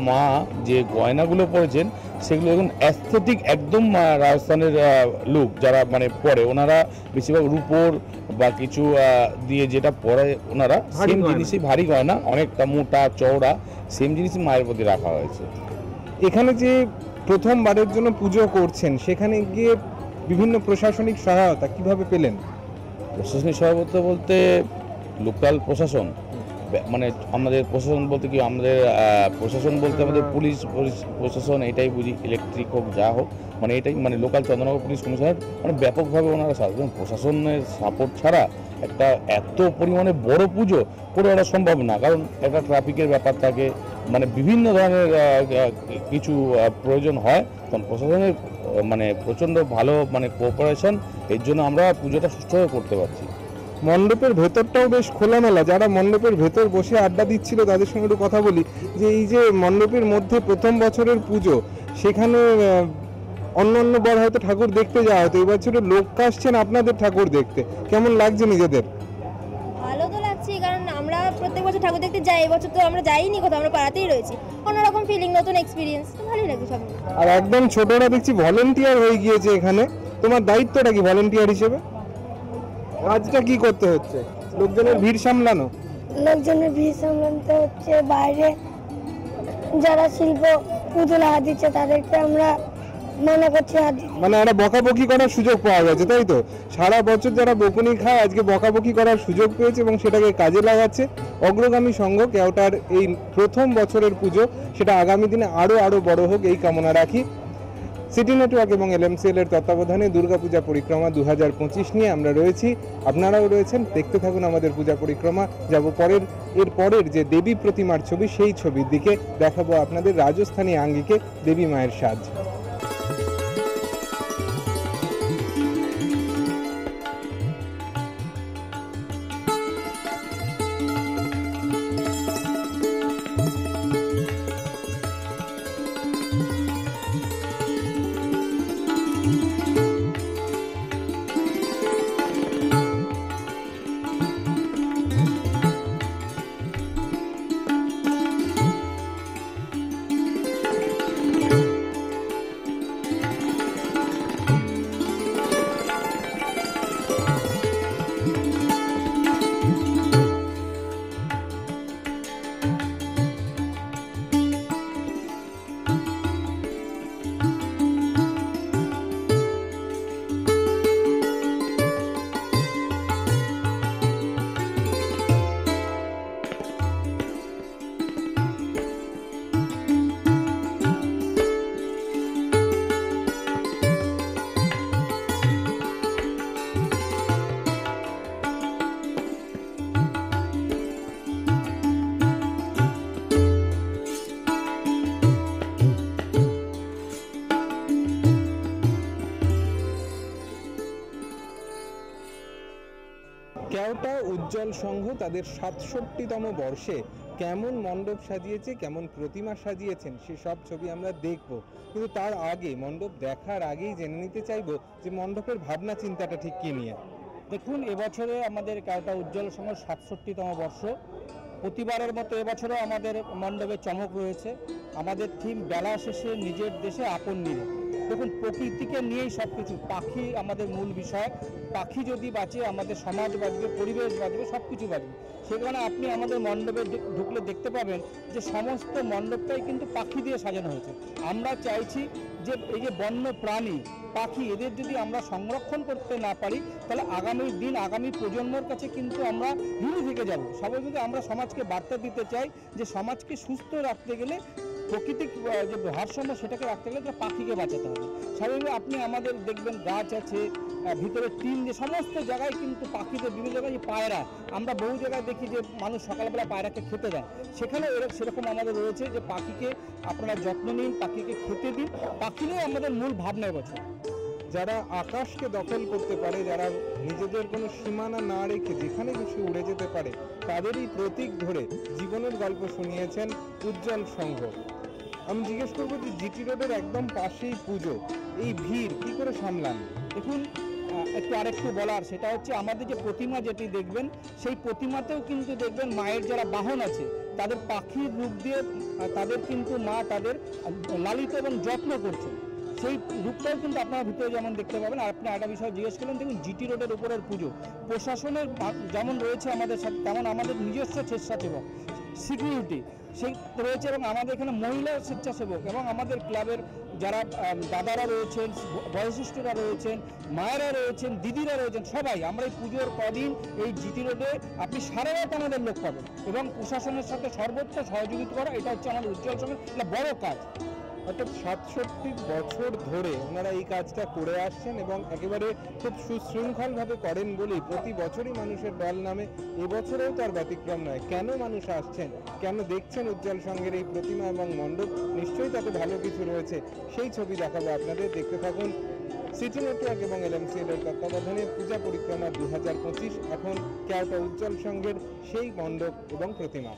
মা যে গয়নাগুলো পরেছেন সেগুলো একদম অ্যাস্থেটিক, একদম রাজস্থানের লুক যারা মানে পরে, ওনারা বেশিরভাগ রূপোর বা কিছু দিয়ে যেটা পরে ওনারা সেম জিনিসই, ভারী গয়না, অনেকটা মোটা চওড়া, সেম জিনিসই মায়ের প্রতি রাখা হয়েছে। এখানে যে প্রথমবারের জন্য পুজো করছেন, সেখানে গিয়ে বিভিন্ন প্রশাসনিক সহায়তা কিভাবে পেলেন? প্রশাসনিক সহায়তা বলতে লোকাল প্রশাসন, মানে আমাদের প্রশাসন বলতে কি, আমাদের প্রশাসন বলতে আমাদের পুলিশ প্রশাসন, এটাই বুঝি, ইলেকট্রিক হোক যা হোক, মানে এটাই, মানে লোকাল চন্দ্রনগর পুলিশ কমিশনার, মানে ব্যাপকভাবে ওনারা সাহায্য। প্রশাসনের সাপোর্ট ছাড়া একটা এত পরিমাণে বড় পুজো করে ওরা সম্ভব না, কারণ একটা ট্রাফিকের ব্যাপার থাকে, মানে বিভিন্ন ধরনের কিছু প্রয়োজন হয়, তখন প্রশাসনের মানে প্রচণ্ড ভালো মানে কোঅপারেশন, এর জন্য আমরা পুজোটা সুষ্ঠুভাবে করতে পারছি। মণ্ডপের ভেতরটাও বেশ খোলামেলা, যারা মণ্ডপের ভেতর বসে আড্ডা দিচ্ছিল তাদের সঙ্গে একটু কথা বলি, যে এই যে মণ্ডপের মধ্যে প্রথম বছরের পুজো, সেখানে অন্য বার হয়তো ঠাকুর দেখতে যাওয়া হতো, এবছরে লোক আসছেন আপনাদের ঠাকুর দেখতে, কেমন লাগছে নিজেদের? ভালো তো লাগছে, কারণ আমরা প্রত্যেক বছর ঠাকুর দেখতে যাই, এবছর তো আমরা যাইনি কোথাও, আমরা পাড়াতেই রয়েছি, অন্যরকম ফিলিং, নতুন এক্সপিরিয়েন্স, তো ভালোই লাগছে সব। আর একদম ছোটরা দেখছি ভলেন্টিয়ার হয়ে গিয়েছে এখানে, তোমার দায়িত্বটা কি ভলেন্টিয়ার হিসেবে? কাজটা কি করতে হচ্ছে? লোকজনের ভিড় সামলানো? লোকজনের ভিড় সামলাতে হচ্ছে, বাইরে যারা শিল্প পুতুল হাত দিচ্ছে তাদেরকে আমরা মনে করছি হাত দিতে। মানে একটা বকাবকি করার সুযোগ পাওয়া গেছে, তাই তো? সারা বছর যারা বকুনি খায় আজকে বকাবকি করার সুযোগ পেয়েছে এবং সেটাকে কাজে লাগাচ্ছে। অগ্রগামী সংঘ কেওটার এই প্রথম বছরের পুজো, সেটা আগামী দিনে আরো বড় হোক এই কামনা রাখি। সিটি নেটওয়ার্ক এবং LMCL এর তত্ত্বাবধানে দুর্গাপূজা পরিক্রমা 2025 নিয়ে আমরা রয়েছি, আপনারাও রয়েছেন। দেখতে থাকুন আমাদের পূজা পরিক্রমা। যাব পরের যে দেবী প্রতিমার ছবি, সেই ছবির দিকে দেখাবো আপনাদের রাজস্থানী আঙ্গিকে দেবী মায়ের সাজ। কেওটা উজ্জ্বল সংঘ তাদের ৬৭তম বর্ষে কেমন মণ্ডপ সাজিয়েছে, কেমন প্রতিমা সাজিয়েছেন, সেসব ছবি আমরা দেখব। কিন্তু তার আগে, মণ্ডপ দেখার আগেই জেনে নিতে চাইবো যে মণ্ডপের ভাবনা চিন্তাটা ঠিক কি নিয়ে। দেখুন, এবছরে আমাদের কেওটা উজ্জ্বল সংঘ ৬৭তম বর্ষ। প্রতিবারের মতো এবছরও আমাদের মণ্ডপে চমক রয়েছে। আমাদের থিম বেলা শেষে নিজের দেশে আপন নিরে। দেখুন, প্রকৃতিকে নিয়েই সব কিছু। পাখি আমাদের মূল বিষয়। পাখি যদি বাঁচে আমাদের সমাজ বাঁচবে, পরিবেশ বাঁচবে, সব কিছু বাঁচবে। সে কারণে আপনি আমাদের মণ্ডপে ঢুকলে দেখতে পাবেন যে সমস্ত মণ্ডপটাই কিন্তু পাখি দিয়ে সাজানো হয়েছে। আমরা চাইছি যে এই যে বন্য প্রাণী পাখি, এদের যদি আমরা সংরক্ষণ করতে না পারি তাহলে আগামী দিন আগামী প্রজন্মের কাছে কিন্তু আমরা ঋণী থেকে যাব। স্বাভাবিক আমরা সমাজকে বার্তা দিতে চাই যে সমাজকে সুস্থ রাখতে গেলে, প্রকৃতিক যে ভারসাম্য সেটাকে রাখতে গেলে তাহলে পাখিকে বাঁচাতে হবে। স্বাভাবিক আপনি আমাদের দেখবেন গাছ আছে, ভিতরে টিন, যে সমস্ত জায়গায় কিন্তু পাখিদের বিভিন্ন জায়গায় যে পায়রা, আমরা বহু জায়গায় দেখি যে মানুষ সকালবেলা পায়রাকে খেতে দেয়, সেখানে সেরকম আমাদের রয়েছে যে পাখিকে আপনারা যত্ন নিন, পাখিকে খেতে দিন। পাখি নিয়ে আমাদের মূল ভাবনা এবছর। যারা আকাশকে দখল করতে পারে, যারা নিজেদের কোনো সীমানা না রেখে যেখানে খুশি উড়ে যেতে পারে, তাদেরই প্রতীক ধরে জীবনের গল্প শুনিয়েছেন উজ্জ্বল সংঘ। আমি জিজ্ঞেস করবো যে জিটি রোডের একদম পাশেই পুজো, এই ভিড় কি করে সামলান? দেখুন, একটু আরেকটু বলার, সেটা হচ্ছে আমাদের যে প্রতিমা যেটি দেখবেন, সেই প্রতিমাতেও কিন্তু দেখবেন মায়ের যারা বাহন আছে তাদের পাখির রূপ দিয়ে তাদের কিন্তু মা তাদের লালিত এবং যত্ন করছেন। সেই রূপটাও কিন্তু আপনারা ভিতরে যেমন দেখতে পাবেন। আর আপনি একটা বিষয় জিজ্ঞেস করলেন, দেখুন জিটি রোডের উপরের পুজো, প্রশাসনের যেমন রয়েছে আমাদের সাথে, তেমন আমাদের নিজস্ব স্বেচ্ছাসেবক সিকিউরিটি সেই রয়েছে, এবং আমাদের এখানে মহিলা স্বেচ্ছাসেবক এবং আমাদের ক্লাবের যারা দাদারা রয়েছেন, বয়োজ্যেষ্ঠরা রয়েছেন, মায়েরা রয়েছেন, দিদিরা রয়েছেন, সবাই আমরা এই পুজোর কদিন এই জিটি রোডে আপনি সারা রাত আমাদের লোক পাবেন, এবং প্রশাসনের সাথে সর্বোচ্চ সহযোগিতা করা, এটা হচ্ছে আমাদের উজ্জ্বল সঙ্গে একটা বড় কাজ। অর্থাৎ 67 বছর ধরে ওনারা এই কাজটা করে আসছেন এবং একেবারে খুব সুশৃঙ্খলভাবে করেন বলেই প্রতি বছরই মানুষের দল নামে, এবছরেও তার ব্যতিক্রম নয়। কেন মানুষ আসছেন, কেন দেখছেন উজ্জ্বল সংঘের এই প্রতিমা এবং মণ্ডপ, নিশ্চয়ই তাতে ভালো কিছু রয়েছে। সেই ছবি দেখাবো আপনাদের, দেখতে থাকুন সিটি নেটওয়ার্ক এবং LMCL এর তত্ত্বাবধানে পূজা পরিক্রমা 2025। এখন কেওটা উজ্জ্বল সংঘের সেই মণ্ডপ এবং প্রতিমা।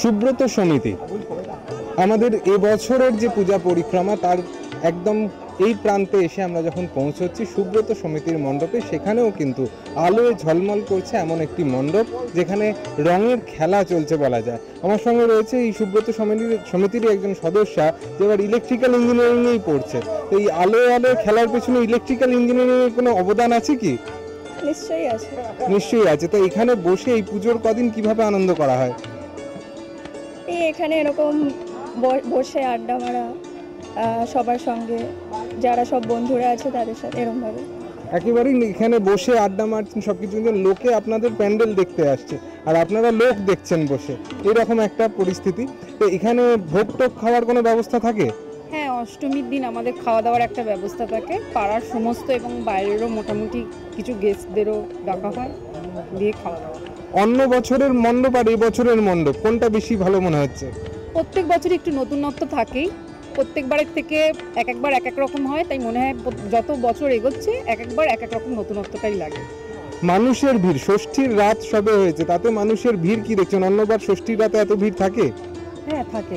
সুব্রত সমিতি আমাদের এবছরের যে পূজা পরিক্রমা তার একদম এই প্রান্তে এসে আমরা যখন পৌঁছচ্ছি সুব্রত সমিতির মণ্ডপে, সেখানেও কিন্তু আলোয় ঝলমল করছে এমন একটি মণ্ডপ যেখানে রঙের খেলা চলছে বলা যায়। আমার সঙ্গে রয়েছে এই সুব্রত সমিতির একজন সদস্যা, যে এবার ইলেকট্রিক্যাল ইঞ্জিনিয়ারিংয়েই পড়ছে। তো এই আলোয় আলোয় খেলার পেছনে ইলেকট্রিক্যাল ইঞ্জিনিয়ারিংয়ের কোনো অবদান আছে কি? নিশ্চয়ই আছে। নিশ্চয়ই আছে। তো এখানে বসে এই পুজোর কদিন কিভাবে আনন্দ করা হয়? এখানে এরকম বসে আড্ডা মারা, সবার সঙ্গে যারা সব বন্ধুরা আছে তাদের সাথে এরকমভাবে একেবারেই এখানে বসে আড্ডা মারছেন, সবকিছু লোকে আপনাদের প্যান্ডেল দেখতে আসছে আর আপনারা লোক দেখছেন বসে, এরকম একটা পরিস্থিতি। তো এখানে ভোগ টোগ খাওয়ার কোনো ব্যবস্থা থাকে? হ্যাঁ, অষ্টমীর দিন আমাদের খাওয়া দাওয়ার একটা ব্যবস্থা থাকে। পাড়ার সমস্ত এবং বাইরেরও মোটামুটি কিছু গেস্টদেরও ডাকা হয়, দিয়ে খাওয়া দাওয়া। অন্য বছরের মণ্ডপ আর এই বছরের মণ্ডপ কোনটা বেশি ভালো মনে হচ্ছে? প্রত্যেক বছরই একটু নতুনত্ব থাকেই, প্রত্যেকবারের থেকে একবার এক এক রকম হয়, তাই মনে হয় যত বছর এগোচ্ছে একবার এক এক রকম নতুনত্বটাই লাগে। মানুষের ভিড়, ষষ্ঠীর রাত সবে হয়েছে, তাতে মানুষের ভিড় কি দেখছেন? অন্যবার ষষ্ঠীর রাতে এত ভিড় থাকে? হ্যাঁ, থাকে।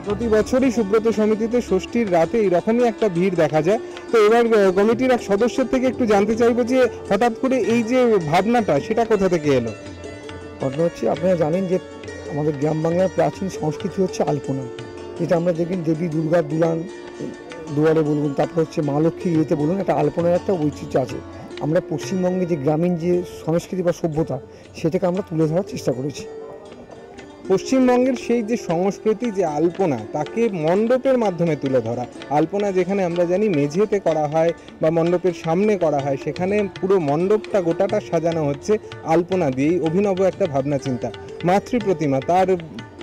প্রতি বছরই সুব্রত সমিতিতে ষষ্ঠীর রাতে এইরকমই একটা ভিড় দেখা যায়। তো এবার কমিটির এক সদস্যের থেকে একটু জানতে চাইবো যে হঠাৎ করে এই যে ভাবনাটা, সেটা কোথা থেকে এলো? ঘটনা হচ্ছে, আপনারা জানেন যে আমাদের গ্রাম বাংলার প্রাচীন সংস্কৃতি হচ্ছে আলপনা, যেটা আমরা দেখবেন দেবী দুর্গা দুয়ারে বলুন, তারপর হচ্ছে মা লক্ষ্মী ইয়েতে বলুন, একটা আলপনার একটা ঐতিহ্য আছে। আমরা পশ্চিমবঙ্গে যে গ্রামীণ যে সংস্কৃতি বা সভ্যতা, সেটাকে আমরা তুলে ধরার চেষ্টা করেছি। পশ্চিমবঙ্গের সেই যে সংস্কৃতি, যে আলপনা, তাকে মণ্ডপের মাধ্যমে তুলে ধরা। আলপনা যেখানে আমরা জানি মেঝেতে করা হয় বা মণ্ডপের সামনে করা হয়, সেখানে পুরো মণ্ডপটা গোটাটা সাজানো হচ্ছে আলপনা দিয়েই। অভিনব একটা ভাবনা চিন্তা। মাতৃ প্রতিমা, তার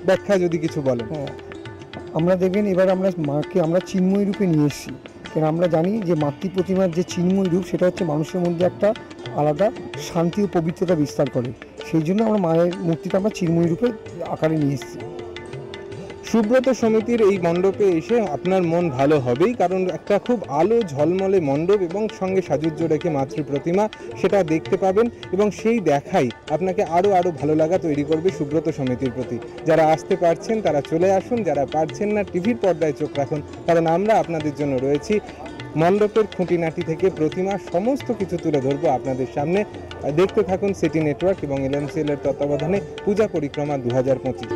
ব্যাখ্যা যদি কিছু বলেন। হ্যাঁ, আমরা দেখবেন এবার আমরা মাকে আমরা চিন্ময় রূপে নিয়ে এসেছি, কারণ আমরা জানি যে মাতৃ প্রতিমার যে চিন্ময় রূপ, সেটা হচ্ছে মানুষের মধ্যে একটা আলাদা শান্তি ও পবিত্রতা বিস্তার করে। সেই জন্য আমরা মায়ের মূর্তিটা আমরা চিন্ময় রূপে আকারে নিয়ে এসেছি। সুব্রত সমিতির এই মণ্ডপে এসে আপনার মন ভালো হবেই, কারণ একটা খুব আলো ঝলমলে মণ্ডপ এবং সঙ্গে সাজুজ্য রেখে মাতৃ প্রতিমা, সেটা দেখতে পাবেন এবং সেই দেখাই আপনাকে আরও ভালো লাগা তৈরি করবে সুব্রত সমিতির প্রতি। যারা আসতে পারছেন তারা চলে আসুন, যারা পারছেন না টিভির পর্দায় চোখ রাখুন, কারণ আমরা আপনাদের জন্য রয়েছি। মণ্ডপের খুঁটিনাটি থেকে প্রতিমা সমস্ত কিছু তুলে ধরবো আপনাদের সামনে। দেখতে থাকুন সিটি নেটওয়ার্ক এবং LMCL এর তত্ত্বাবধানে পূজা পরিক্রমা 2025।